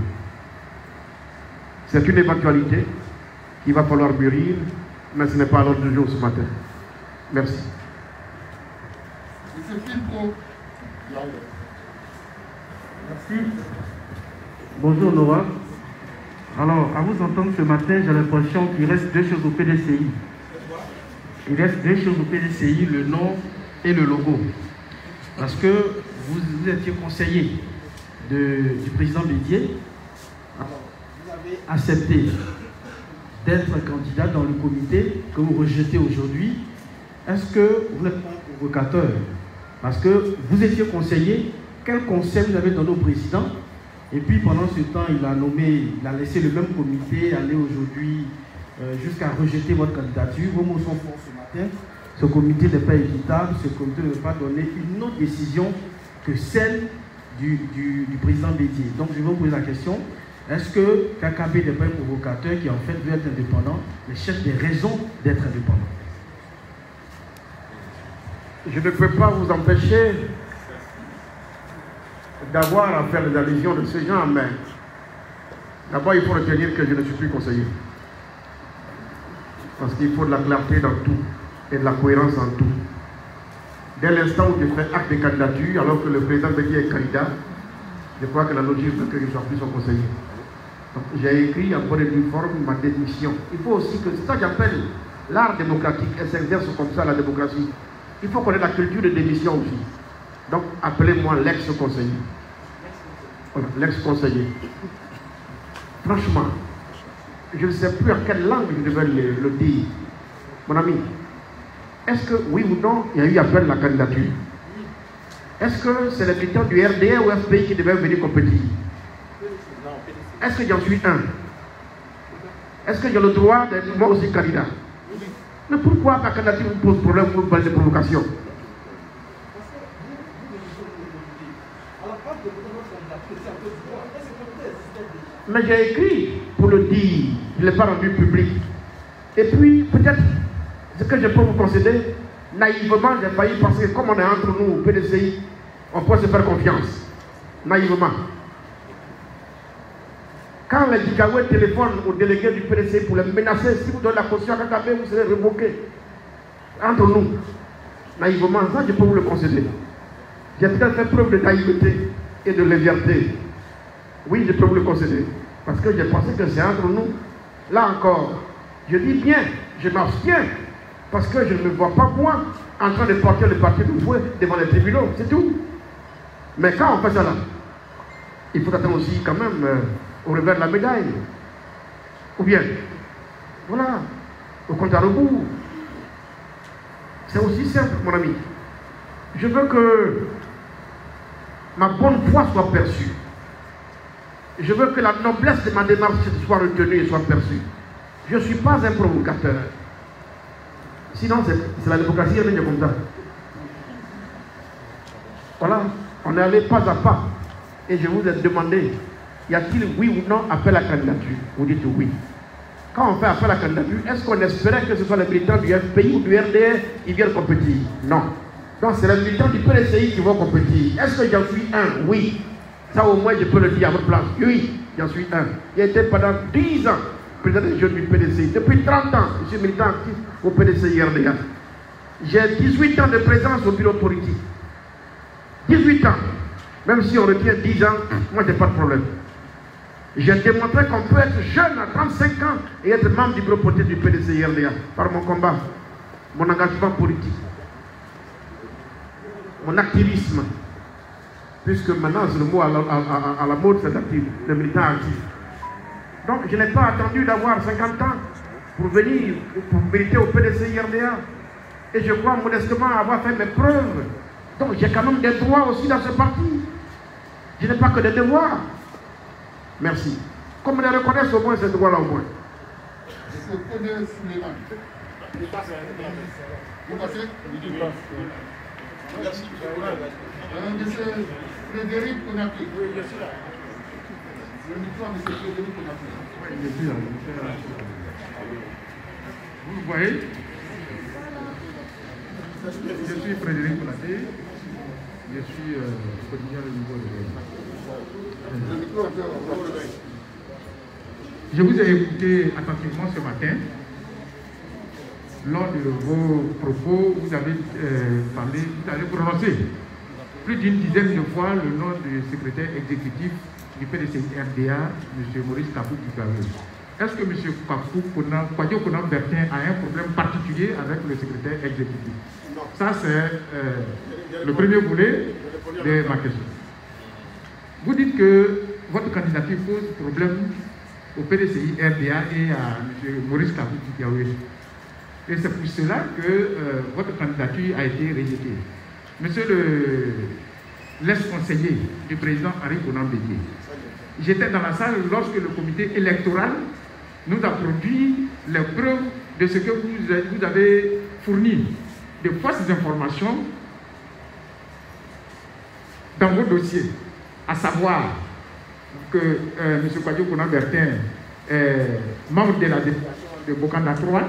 C'est une éventualité qu'il va falloir mûrir, mais ce n'est pas à l'ordre du jour ce matin. Merci. Merci. Bonjour Nora. Alors, à vous entendre ce matin, j'ai l'impression qu'il reste deux choses au PDCI. Il reste deux choses au PDCI, le nom et le logo. Parce que vous étiez conseiller du président Bédié. Alors, vous avez accepté d'être candidat dans le comité que vous rejetez aujourd'hui. Est-ce que vous n'êtes pas un provocateur? Parce que vous étiez conseiller, quel conseil vous avez donné au président? Et puis pendant ce temps, il a laissé le même comité aller aujourd'hui jusqu'à rejeter votre candidature. Vos mots sont forts ce matin. Ce comité n'est pas équitable, ce comité ne va pas donner une autre décision que celle du président Bédié. Donc je vais vous poser la question, est-ce que KKB n'est pas un provocateur qui en fait veut être indépendant, mais cherche des raisons d'être indépendant? Je ne peux pas vous empêcher d'avoir à faire des allusions de ces gens, mais d'abord il faut retenir que je ne suis plus conseiller. Parce qu'il faut de la clarté dans tout et de la cohérence en tout. Dès l'instant où je fais acte de candidature, alors que le président Bédié est candidat, je crois que la logique veut que je ne sois plus son conseiller. Donc j'ai écrit en bonne et due forme ma démission. Il faut aussi que, c'est ça que j'appelle l'art démocratique, elle s'exerce comme ça la démocratie. Il faut connaître la culture de démission aussi. Donc appelez-moi l'ex-conseiller. Voilà, l'ex-conseiller. Franchement, je ne sais plus en quelle langue je devais le dire. Mon ami, est-ce que oui ou non, il y a eu appel à la candidature? Est-ce que c'est les militants du RDA ou FPI qui devaient venir compétir? Est-ce que j'en suis un? Est-ce que j'ai le droit d'être moi aussi candidat? Mais pourquoi ma candidature vous pose problème pour parler de provocation? Mais j'ai écrit pour le dire, je ne l'ai pas rendu public. Et puis, peut-être, ce que je peux vous concéder, naïvement, j'ai failli penser que comme on est entre nous au PDCI, on peut se faire confiance. Naïvement. Quand les Dikaoué téléphonent aux délégués du PDCI pour les menacer, si vous donnez la caution à KKB, vous serez révoqué. Entre nous, naïvement, ça je peux vous le concéder. J'ai peut-être fait preuve de naïveté et de légèreté. Oui, je peux vous le concéder. Parce que j'ai pensé que c'est entre nous. Là encore, je dis bien, je m'abstiens. Parce que je ne me vois pas moi en train de porter le parti de fouet devant les tribunaux, c'est tout. Mais quand on fait ça là, il faut attendre aussi quand même au revers de la médaille. Ou bien, voilà, au compte à rebours. C'est aussi simple, mon ami. Je veux que ma bonne foi soit perçue. Je veux que la noblesse de ma démarche soit retenue et soit perçue. Je ne suis pas un provocateur. Sinon, c'est la démocratie, elle est comme ça. Voilà, on est allé pas à pas. Et je vous ai demandé, y a-t-il oui ou non appel à candidature? Vous dites oui. Quand on fait appel à candidature, est-ce qu'on espérait que ce soit les militants du FPI ou du RDA qui viennent compétir? Non. Donc c'est les militants du PDCI qui vont compétir. Est-ce que j'en suis un? Oui. Ça au moins je peux le dire à votre place. Oui, j'en suis un. J'ai été pendant 10 ans président des jeunes du PDCI. Depuis 30 ans, je suis militant actif au PDCI RDA. J'ai 18 ans de présence au bureau politique. 18 ans. Même si on retient 10 ans, moi j'ai pas de problème. J'ai démontré qu'on peut être jeune à 35 ans et être membre du bureau politique du PDCI RDA par mon combat, mon engagement politique, mon activisme. Puisque maintenant, c'est le mot à la mode, c'est le militant actif. Donc, je n'ai pas attendu d'avoir 50 ans pour venir, pour militer au PDCI RDA. Et je crois modestement avoir fait mes preuves. Donc, j'ai quand même des droits aussi dans ce parti. Je n'ai pas que des devoirs. Merci. Comme les reconnaissent au moins ces droits-là au moins. Vous passez? Merci. Monsieur Frédéric Konaté. Oui, je suis là. Le micro à monsieur Frédéric Konaté. Oui, je suis là. Vous voyez? Je suis Frédéric Konaté. Je suis quotidien le niveau de Je vous ai écouté attentivement ce matin. Lors de vos propos, vous avez prononcé plus d'une dizaine de fois le nom du secrétaire exécutif du PDCI RDA, M. Maurice Kapou Kikawé. Est-ce que M. Kwadjo Konan Bertin a un problème particulier avec le secrétaire exécutif? Ça, c'est le premier volet de ma question. Vous dites que votre candidature pose problème au PDCI RDA et à M. Maurice Kapou Kikawé. Et c'est pour cela que votre candidature a été rejetée. Monsieur l'ex-conseiller du président Henri Konan Bédié, j'étais dans la salle lorsque le comité électoral nous a produit les preuves de ce que vous avez fourni, de fausses informations dans vos dossiers, à savoir que M. Kwadjo Konan Bertin est membre de la délégation de Bokanda 3,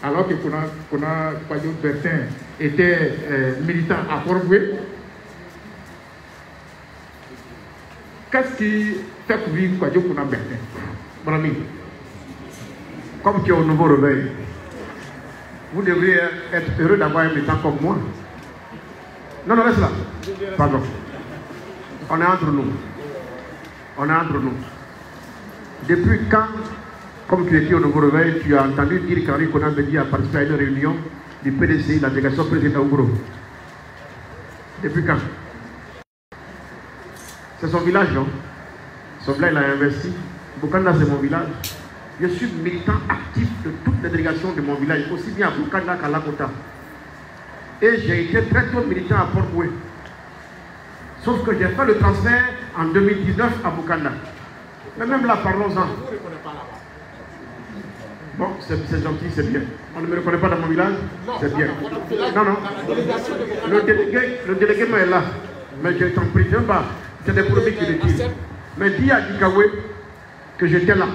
alors que Kwadjo Bertin était militant à Port-Boué. Qu'est-ce qui fait courir Kwadjo Konan Bertin? Mon ami, comme tu es au nouveau réveil, vous devriez être heureux d'avoir un militant comme moi. Non, reste là. Pardon. On est entre nous. On est entre nous. Depuis quand, comme tu étais au nouveau réveil, tu as entendu dire qu'Henri Konan Bédié a participé à une réunion du PDCI, la délégation présidente Ougro? Depuis quand? C'est son village, non? Son village, il a investi. Bokanda, c'est mon village. Je suis militant actif de toutes les délégations de mon village, aussi bien à Bokanda qu'à Lakota. Et j'ai été très tôt militant à Port-Boué. Sauf que j'ai fait le transfert en 2019 à Bokanda. Mais même là, parlons-en. Bon, c'est gentil, c'est bien. On ne me reconnaît pas dans mon village? C'est bien. Non. Le délégué est là. Mais j'ai été en prison bas. C'est des produits qui le disent. Mais dis à Kikawé que j'étais là.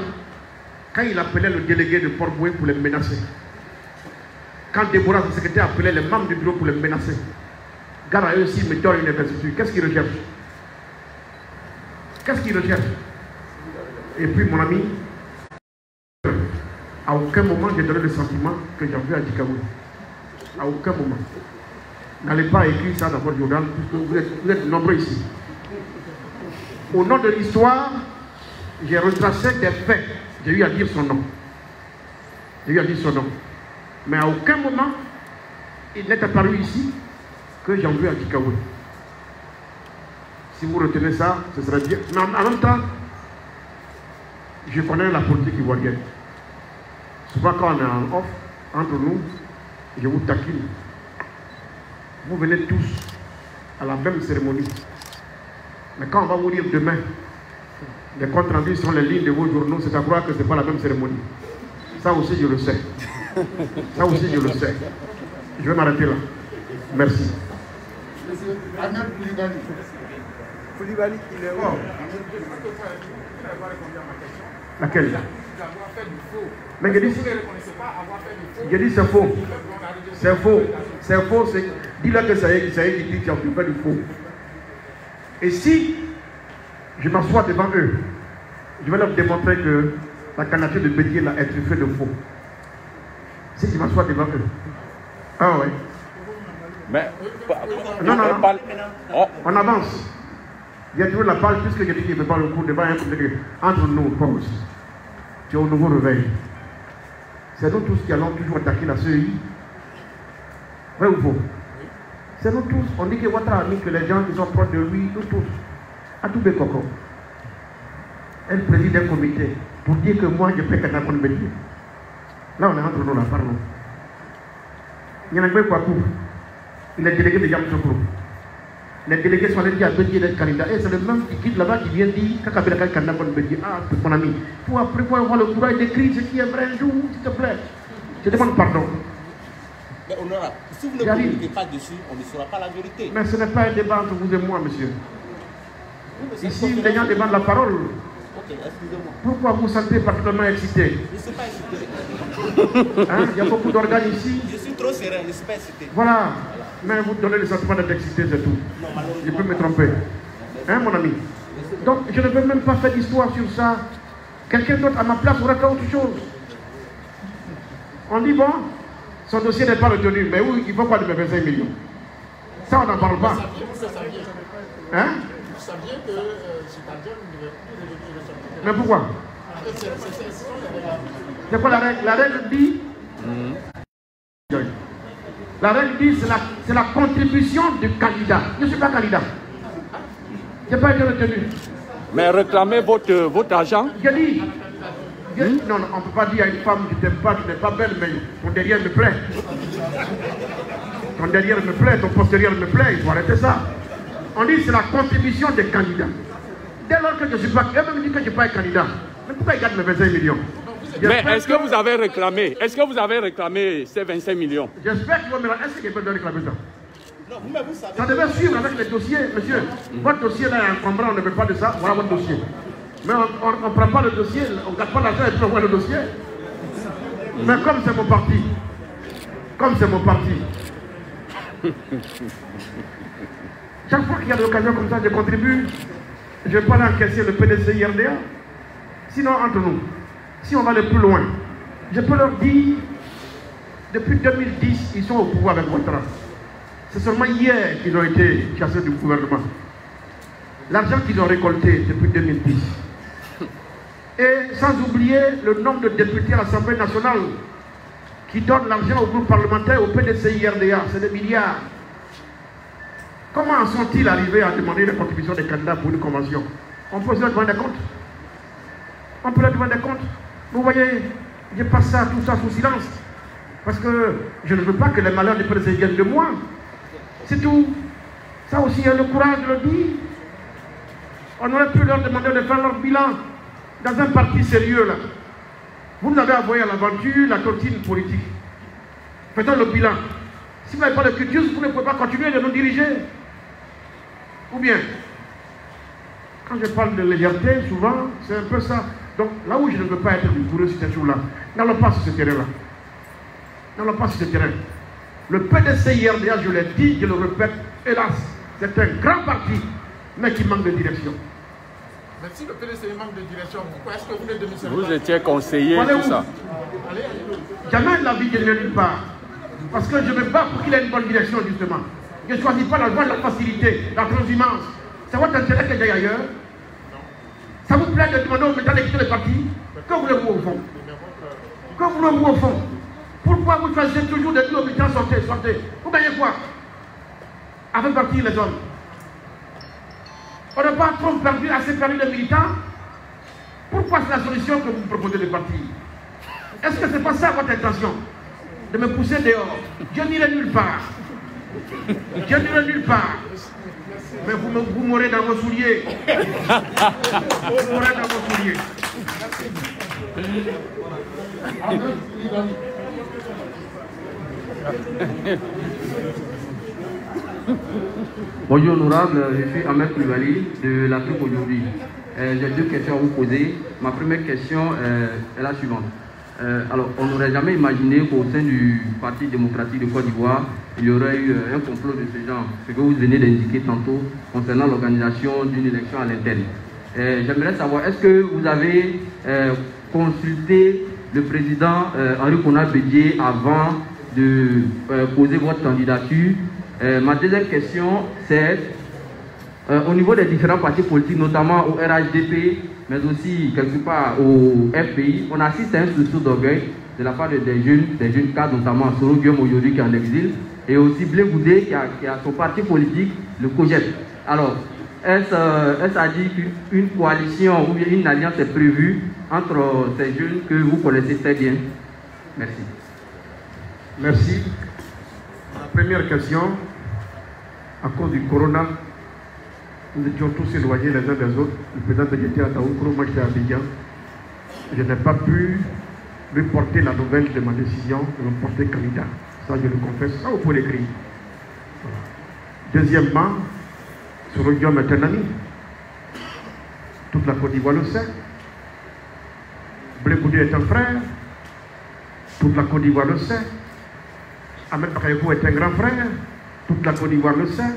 Quand il appelait le délégué de Port-Boué pour les menacer. Quand Déborah, son secrétaire, appelait les membres du bureau pour les menacer. Gare à eux aussi, me donnent une investiture. Qu'est-ce qu'ils recherchent? Qu'est-ce qu'ils recherchent? Et puis, mon ami, à aucun moment j'ai donné le sentiment que j'ai vu à Kikawé. À aucun moment. N'allez pas écrire ça dans votre journal, puisque vous êtes nombreux ici. Au nom de l'histoire, j'ai retracé des faits. J'ai eu à dire son nom. J'ai eu à dire son nom. Mais à aucun moment, il n'est apparu ici que j'ai vu à Kikawé. Si vous retenez ça, ce serait bien. Mais en même temps, je connais la politique ivoirienne. Souvent quand on est en off, entre nous, je vous taquine. Vous venez tous à la même cérémonie. Mais quand on va vous dire demain, les comptes rendus sur les lignes de vos journaux, c'est à croire que ce n'est pas la même cérémonie. Ça aussi, je le sais. Ça aussi, je le sais. Je vais m'arrêter là. Merci. Monsieur Ahmed Koulibaly. Koulibaly, il est où? Laquelle? Mais je dis c'est faux. C'est faux. C'est faux. Dis-leur que ça y est qui dit que tu fais du faux. Et si je m'assois devant eux, je vais leur démontrer que la candidature de Bédié là est truffée de faux. Si je m'assois devant eux. Ah ouais. Mais, non. On avance. Il y a toujours la page, puisque je dis qu'il ne fait pas le coup devant un collègue. Entre nous, pause. Tu es au nouveau réveil. C'est nous tous qui allons toujours attaquer la CEI. Vrai ou faux? C'est nous tous. On dit que Ouattara a mis que les gens qui sont proches de lui, nous tous, à tout les cocos. Elle préside un comité pour dire que moi, je fais qu'un accord de Bédié. Là, on est entre nous, là, pardon. Il y en a un quoi il est délégué de Yamsokro. Les délégués sont allés dire à Bédié d'être candidat. Et c'est le même qui quitte là-bas qui vient dire qu'Akabila est candidat contre Bédié. Ah, c'est mon ami. Pour après avoir le courage d'écrire ce qui est vrai un jour, s'il te plaît. Je demande pardon. Mais honorable, si vous ne communiquez pas dessus, on ne saura pas la vérité. Mais ce n'est pas un débat entre vous et moi, monsieur. Ici, les gens demandent la parole. Ok, excusez-moi. Pourquoi vous vous sentez particulièrement excité? Je ne suis pas excité. Hein? Il y a beaucoup d'organes ici. Je suis trop serein, je ne suis pas excité. Voilà. Mais vous donnez le sentiment d'être excité, c'est tout. Je peux me tromper. Hein, mon ami? Donc, je ne veux même pas faire d'histoire sur ça. Quelqu'un d'autre à ma place aurait fait autre chose. On dit, bon, son dossier n'est pas retenu. Mais oui, il faut quoi de mes 25 millions? Ça, on n'en parle pas. Hein? vous saviez que cet argent ne devait plus ressortir. Mais pourquoi? C'est quoi la règle? La règle dit... La règle dit c'est la contribution du candidat. Je ne suis pas candidat. Je n'ai pas été retenu. Mais réclamez votre argent. J'ai dit... Non, on ne peut pas dire à une femme qui t'aime pas, tu n'es pas belle, mais ton derrière me plaît. Ton derrière me plaît, ton postérieur me plaît, il faut arrêter ça. On dit c'est la contribution des candidats. Dès lors que je ne suis pas, elle me dit que je ne suis pas un candidat. Mais pourquoi il gagne mes 25 millions? Mais est-ce que vous avez réclamé? Est-ce que vous avez réclamé ces 25 millions? J'espère qu'il va me rendre. Est-ce qu'il peut réclamer ça? Ça devait suivre avec les dossiers, monsieur. Votre dossier là est encombrant, on ne veut pas de ça, voilà votre dossier. Mais on ne prend pas le dossier, on ne garde pas l'argent et puis on voit le dossier. Mais comme c'est mon parti, chaque fois qu'il y a l'occasion comme ça, je contribue. Je ne vais pas encaisser le PDCI RDA. Sinon, entre nous, si on va aller plus loin, je peux leur dire, depuis 2010, ils sont au pouvoir avec Ouattara. C'est seulement hier qu'ils ont été chassés du gouvernement. L'argent qu'ils ont récolté depuis 2010. Et sans oublier le nombre de députés à l'Assemblée nationale qui donnent l'argent au groupe parlementaire, au PDCI RDA, c'est des milliards. Comment en sont-ils arrivés à demander la contribution des candidats pour une convention? On peut se demander compte. On peut leur demander compte. Vous voyez, je passe ça, tout ça sous silence. Parce que je ne veux pas que les malheurs du PDCI viennent de moi. C'est tout. Ça aussi, il y a le courage de le dire. On aurait pu leur demander de faire leur bilan dans un parti sérieux là. Vous nous avez envoyé à l'aventure la tontine politique. Faisons le bilan. Si vous n'avez pas de culture, vous ne pouvez pas continuer de nous diriger. Ou bien, quand je parle de légèreté, souvent, c'est un peu ça. Donc, là où je ne veux pas être rigoureux sur ces jours-là, n'allons pas sur ce terrain-là. N'allons pas sur ce terrain. Le PDCI RDA, je l'ai dit, je le répète, hélas, c'est un grand parti, mais qui manque de direction. Mais si le PDCI manque de direction, pourquoi est-ce que vous ne démissionnez pas? Vous étiez conseiller, tout ça. Jamais de la vie, je ne nulle part. Parce que je me bats pour qu'il ait une bonne direction, justement. Je ne choisis pas la voie de la facilité, la transhumance. C'est votre intérêt que j'aille ailleurs. Ça vous plaît de demander aux militants de quitter le parti? Que voulez-vous au fond? Que voulez-vous au fond? Pourquoi vous choisissez toujours de dire aux militants sortez, sortez? Vous gagnez quoi? Avec partir les hommes. On n'a pas trop perdu, assez perdu de militants? Pourquoi c'est la solution que vous proposez de partir? Est-ce que ce n'est pas ça votre intention? De me pousser dehors? Je n'irai nulle part. Je n'irai nulle part. Mais vous mourrez dans vos souliers. Vous mourrez dans vos souliers. Bonjour honorable, je suis Ahmed Koulibaly de l'Afrique aujourd'hui. J'ai deux questions à vous poser. Ma première question est la suivante. Alors, on n'aurait jamais imaginé qu'au sein du Parti démocratique de Côte d'Ivoire, il y aurait eu un complot de ce genre, ce que vous venez d'indiquer tantôt concernant l'organisation d'une élection à l'interne. J'aimerais savoir, est-ce que vous avez consulté le président Henri Konan Bédié avant de poser votre candidature? Ma deuxième question, c'est au niveau des différents partis politiques, notamment au RHDP, mais aussi quelque part au FPI, on assiste à un sursaut d'orgueil de la part des jeunes cadres, notamment Soro Guillaume aujourd'hui qui est en exil, et aussi Blé Goudé qui a son parti politique, le COGEP. Alors, est-ce à dire qu'une coalition ou bien une alliance est prévue entre ces jeunes que vous connaissez très bien? Merci. Merci. La première question, à cause du corona, nous étions tous éloignés les uns des autres. Le président était à Taoukro, moi j'étais à Abidjan. Je n'ai pas pu lui porter la nouvelle de ma décision de me porter candidat. Ça, je le confesse. Ça, vous pouvez l'écrire. Voilà. Deuxièmement, Soro Guillaume est un ami. Toute la Côte d'Ivoire le sait. Blé Goudé est un frère. Toute la Côte d'Ivoire le sait. Ahmed Bakayoko est un grand frère. Toute la Côte d'Ivoire le sait.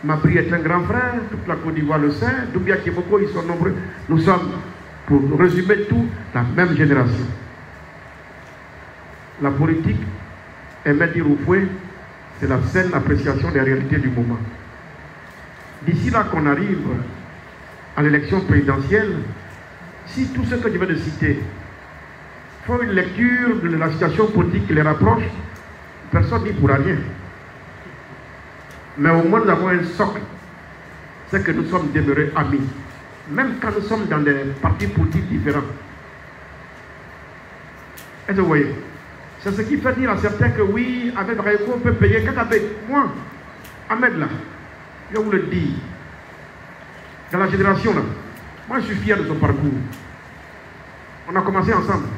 Mabri est un grand frère, toute la Côte d'Ivoire le sait, Doumbia Kiboko, ils sont nombreux. Nous sommes, pour résumer tout, la même génération. La politique, Aimé Diroufoué, c'est la saine appréciation des réalités du moment. d'ici là qu'on arrive à l'élection présidentielle, si tout ce que je viens de citer font une lecture de la situation politique qui les rapproche, personne n'y pourra rien. Mais au moins nous avons un socle, c'est que nous sommes demeurés amis, même quand nous sommes dans des partis politiques différents. Est-ce que vous voyez? C'est ce qui fait dire à certains que oui, avec Bakayogo, on peut payer Kakabé. Moi, Ahmed là, je vous le dis, dans la génération là, moi je suis fier de son parcours. On a commencé ensemble.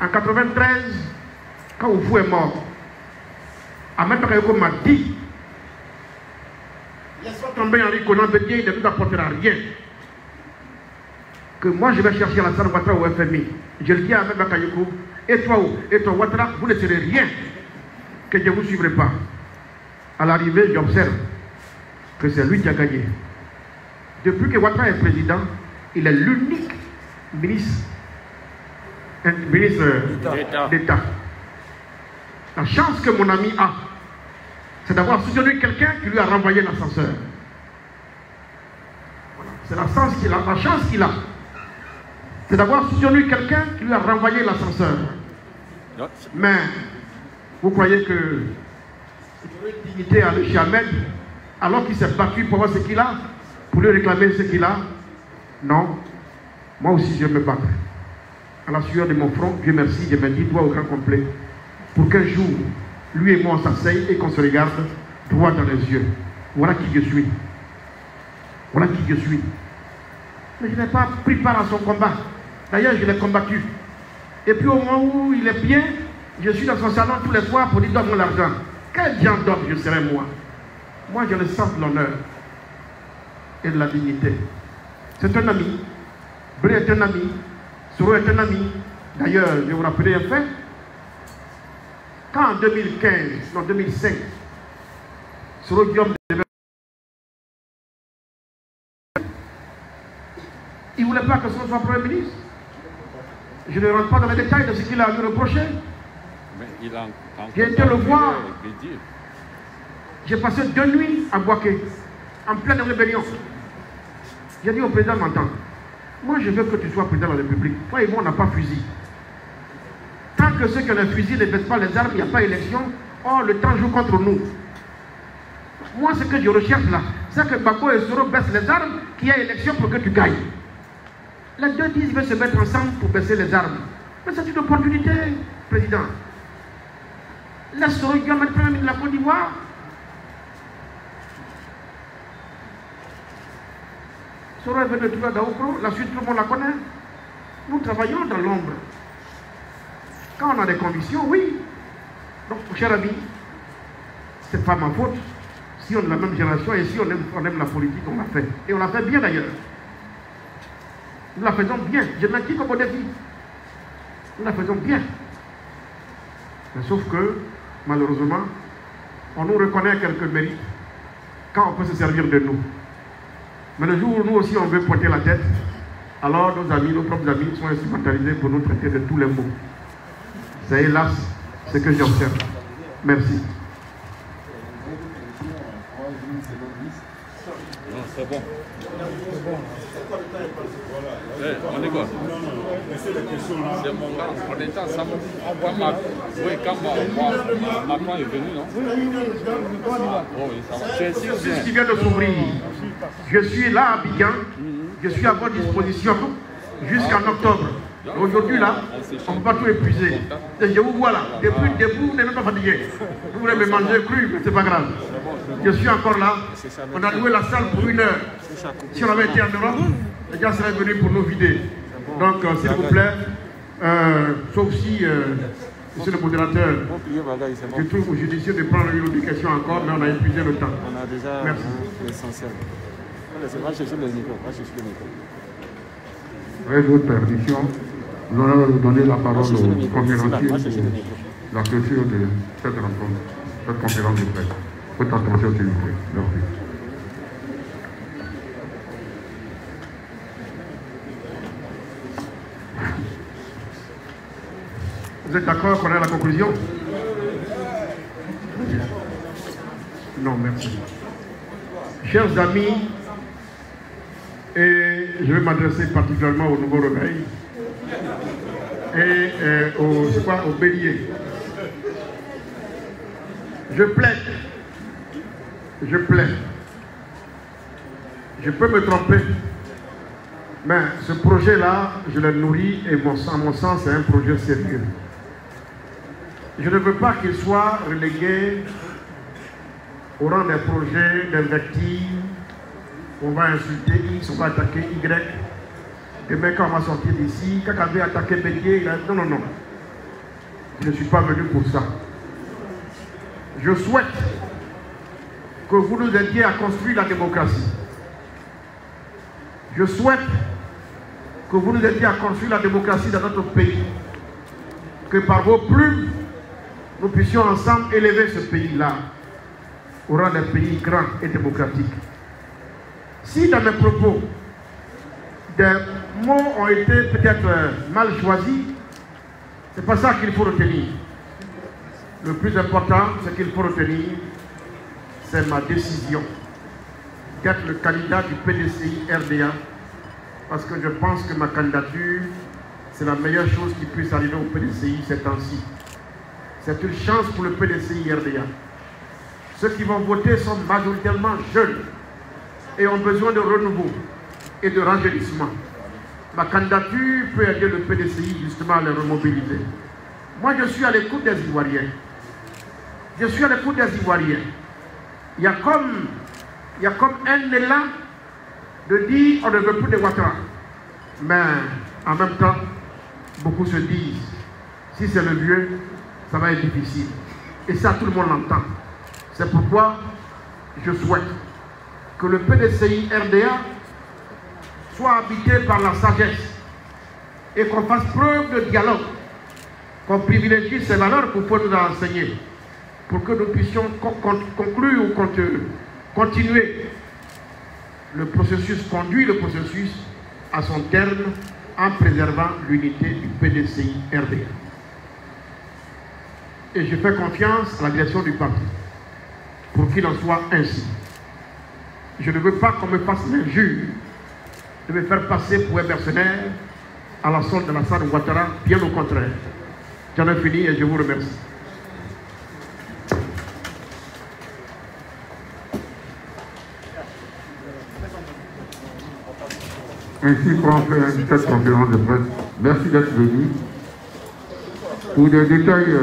En 93, quand Oufou est mort, Ahmed Bakayogo m'a dit, laisse-moi tomber Henri Konan Bédié, il ne nous apportera rien. Que moi je vais chercher Alassane Ouattara au FMI. Je le dis à Ahmed Bakayogo, et toi Ouattara, vous ne serez rien, que je ne vous suivrai pas. À l'arrivée, j'observe que c'est lui qui a gagné. Depuis que Ouattara est président, il est l'unique ministre d'État. La chance que mon ami a, c'est d'avoir soutenu quelqu'un qui lui a renvoyé l'ascenseur. Voilà. C'est la chance qu'il a. C'est d'avoir soutenu quelqu'un qui lui a renvoyé l'ascenseur. Mais vous croyez que il aurait une dignité à aller chez Ahmed alors qu'il s'est battu pour avoir ce qu'il a, pour lui réclamer ce qu'il a? Non. Moi aussi je me bats. À la sueur de mon front, Dieu merci, je me dis droit au grand complet. Pour qu'un jour, lui et moi on s'asseye et qu'on se regarde droit dans les yeux. Voilà qui je suis. Voilà qui je suis. Mais je n'ai pas pris part à son combat. D'ailleurs, je l'ai combattu. Et puis au moment où il est bien, je suis dans son salon tous les soirs pour lui donner l'argent. Quel genre d'homme je serais moi? Moi, j'ai le sens de l'honneur et de la dignité. C'est un ami. Bré est un ami. Soro est un ami. D'ailleurs, je vais vous rappeler un fait. Quand en 2005, Soro Guillaume devait... Il ne voulait pas que ce soit Premier ministre. Je ne rentre pas dans les détails de ce qu'il a à lui reprocher. J'ai été le voir. J'ai passé 2 nuits à Boaké, en pleine rébellion. J'ai dit au président m'entend. Moi je veux que tu sois président de la République. Toi et moi on n'a pas fusil. Tant que ceux qui ont les fusils ne baissent pas les armes, il n'y a pas élection. Or le temps joue contre nous. Moi ce que je recherche là, c'est que Bako et Soro baissent les armes, qu'il y ait élection pour que tu gagnes. Les deux disent qu'ils veulent se mettre ensemble pour baisser les armes. Mais c'est une opportunité, président. Laisse Soro Guillaume être premier ministre de la Côte d'Ivoire. Soro est venu de Daoukro, la suite tout le monde la connaît. Nous travaillons dans l'ombre. Quand on a des convictions, oui. Donc, cher ami, ce n'est pas ma faute. Si on est de la même génération et si on aime la politique, on l'a fait. Et on l'a fait bien d'ailleurs. Nous la faisons bien. Je m'inquiète comme au défi. Nous la faisons bien. Mais sauf que, malheureusement, on nous reconnaît quelques mérites quand on peut se servir de nous. Mais le jour où nous aussi on veut pointer la tête, alors nos amis, nos propres amis sont instrumentalisés pour nous traiter de tous les maux. C'est hélas ce que j'observe. Merci. Non, c'est bon. On est quoi? C'est mon gars. On était ensemble. Oui, quand Macron est venu, non? Oh, oui, ça va. C'est ce qui vient de s'ouvrir. Je suis là à Abidjan. Je suis à votre disposition jusqu'en octobre. Aujourd'hui, là, on ne peut pas tout épuiser. Et je vous vois là, depuis debout, vous n'êtes pas fatigué. Vous voulez me manger cru, mais c'est pas grave. Je suis encore là. On a loué la salle pour 1 heure. Si on avait été en Europe, les gens seraient venus pour nous vider. Donc, s'il vous plaît, sauf si, monsieur le modérateur, je trouve judicieux de prendre une autre question encore, mais on a épuisé le temps. On a déjà l'essentiel. Va chercher le micro. Avec votre permission, nous allons donner la parole au conférencier pour la clôture de cette rencontre, cette conférence de presse. Votre attention, s'il vous plaît. Merci. Vous êtes d'accord qu'on ait la conclusion? Non, merci. chers amis, et je vais m'adresser particulièrement au Nouveau Réveil et au Bélier. Je plaide. Je peux me tromper, mais ce projet-là, je le nourris et à mon sens, c'est un projet sérieux. Je ne veux pas qu'il soit relégué au rang des projets d'invectives. On va insulter X, on va attaquer Y. Demain, quand on va sortir d'ici, quand on va attaquer Bélier, non. Je ne suis pas venu pour ça. Je souhaite que vous nous aidiez à construire la démocratie. Je souhaite que vous nous aidiez à construire la démocratie dans notre pays. Que par vos plumes, nous puissions ensemble élever ce pays-là au rang d'un pays grand et démocratique. Si dans mes propos, des mots ont été peut-être mal choisis, c'est pas ça qu'il faut retenir. Le plus important, ce qu'il faut retenir, c'est ma décision d'être le candidat du PDCI RDA, parce que je pense que ma candidature, c'est la meilleure chose qui puisse arriver au PDCI ces temps-ci. C'est une chance pour le PDCI RDA. Ceux qui vont voter sont majoritairement jeunes et ont besoin de renouveau et de rajeunissement. Ma candidature peut aider le PDCI justement à les remobiliser. Moi, je suis à l'écoute des Ivoiriens. Je suis à l'écoute des Ivoiriens. Il y a comme un élan de dire on ne veut plus de Ouattara. Mais en même temps, beaucoup se disent, si c'est le vieux, ça va être difficile. Et ça, tout le monde l'entend. C'est pourquoi je souhaite que le PDCI RDA soit habité par la sagesse et qu'on fasse preuve de dialogue, qu'on privilégie ces valeurs pour pouvoir nous enseigner, pour que nous puissions conclure ou continuer le processus, conduire le processus à son terme en préservant l'unité du PDCI RDA. Et je fais confiance à la direction du parti pour qu'il en soit ainsi. Je ne veux pas qu'on me fasse l'injure de me faire passer pour un mercenaire à la solde de l'Assad Ouattara, bien au contraire. J'en ai fini et je vous remercie. Ainsi prend fin cette conférence de presse. Merci d'être venu. Pour des détails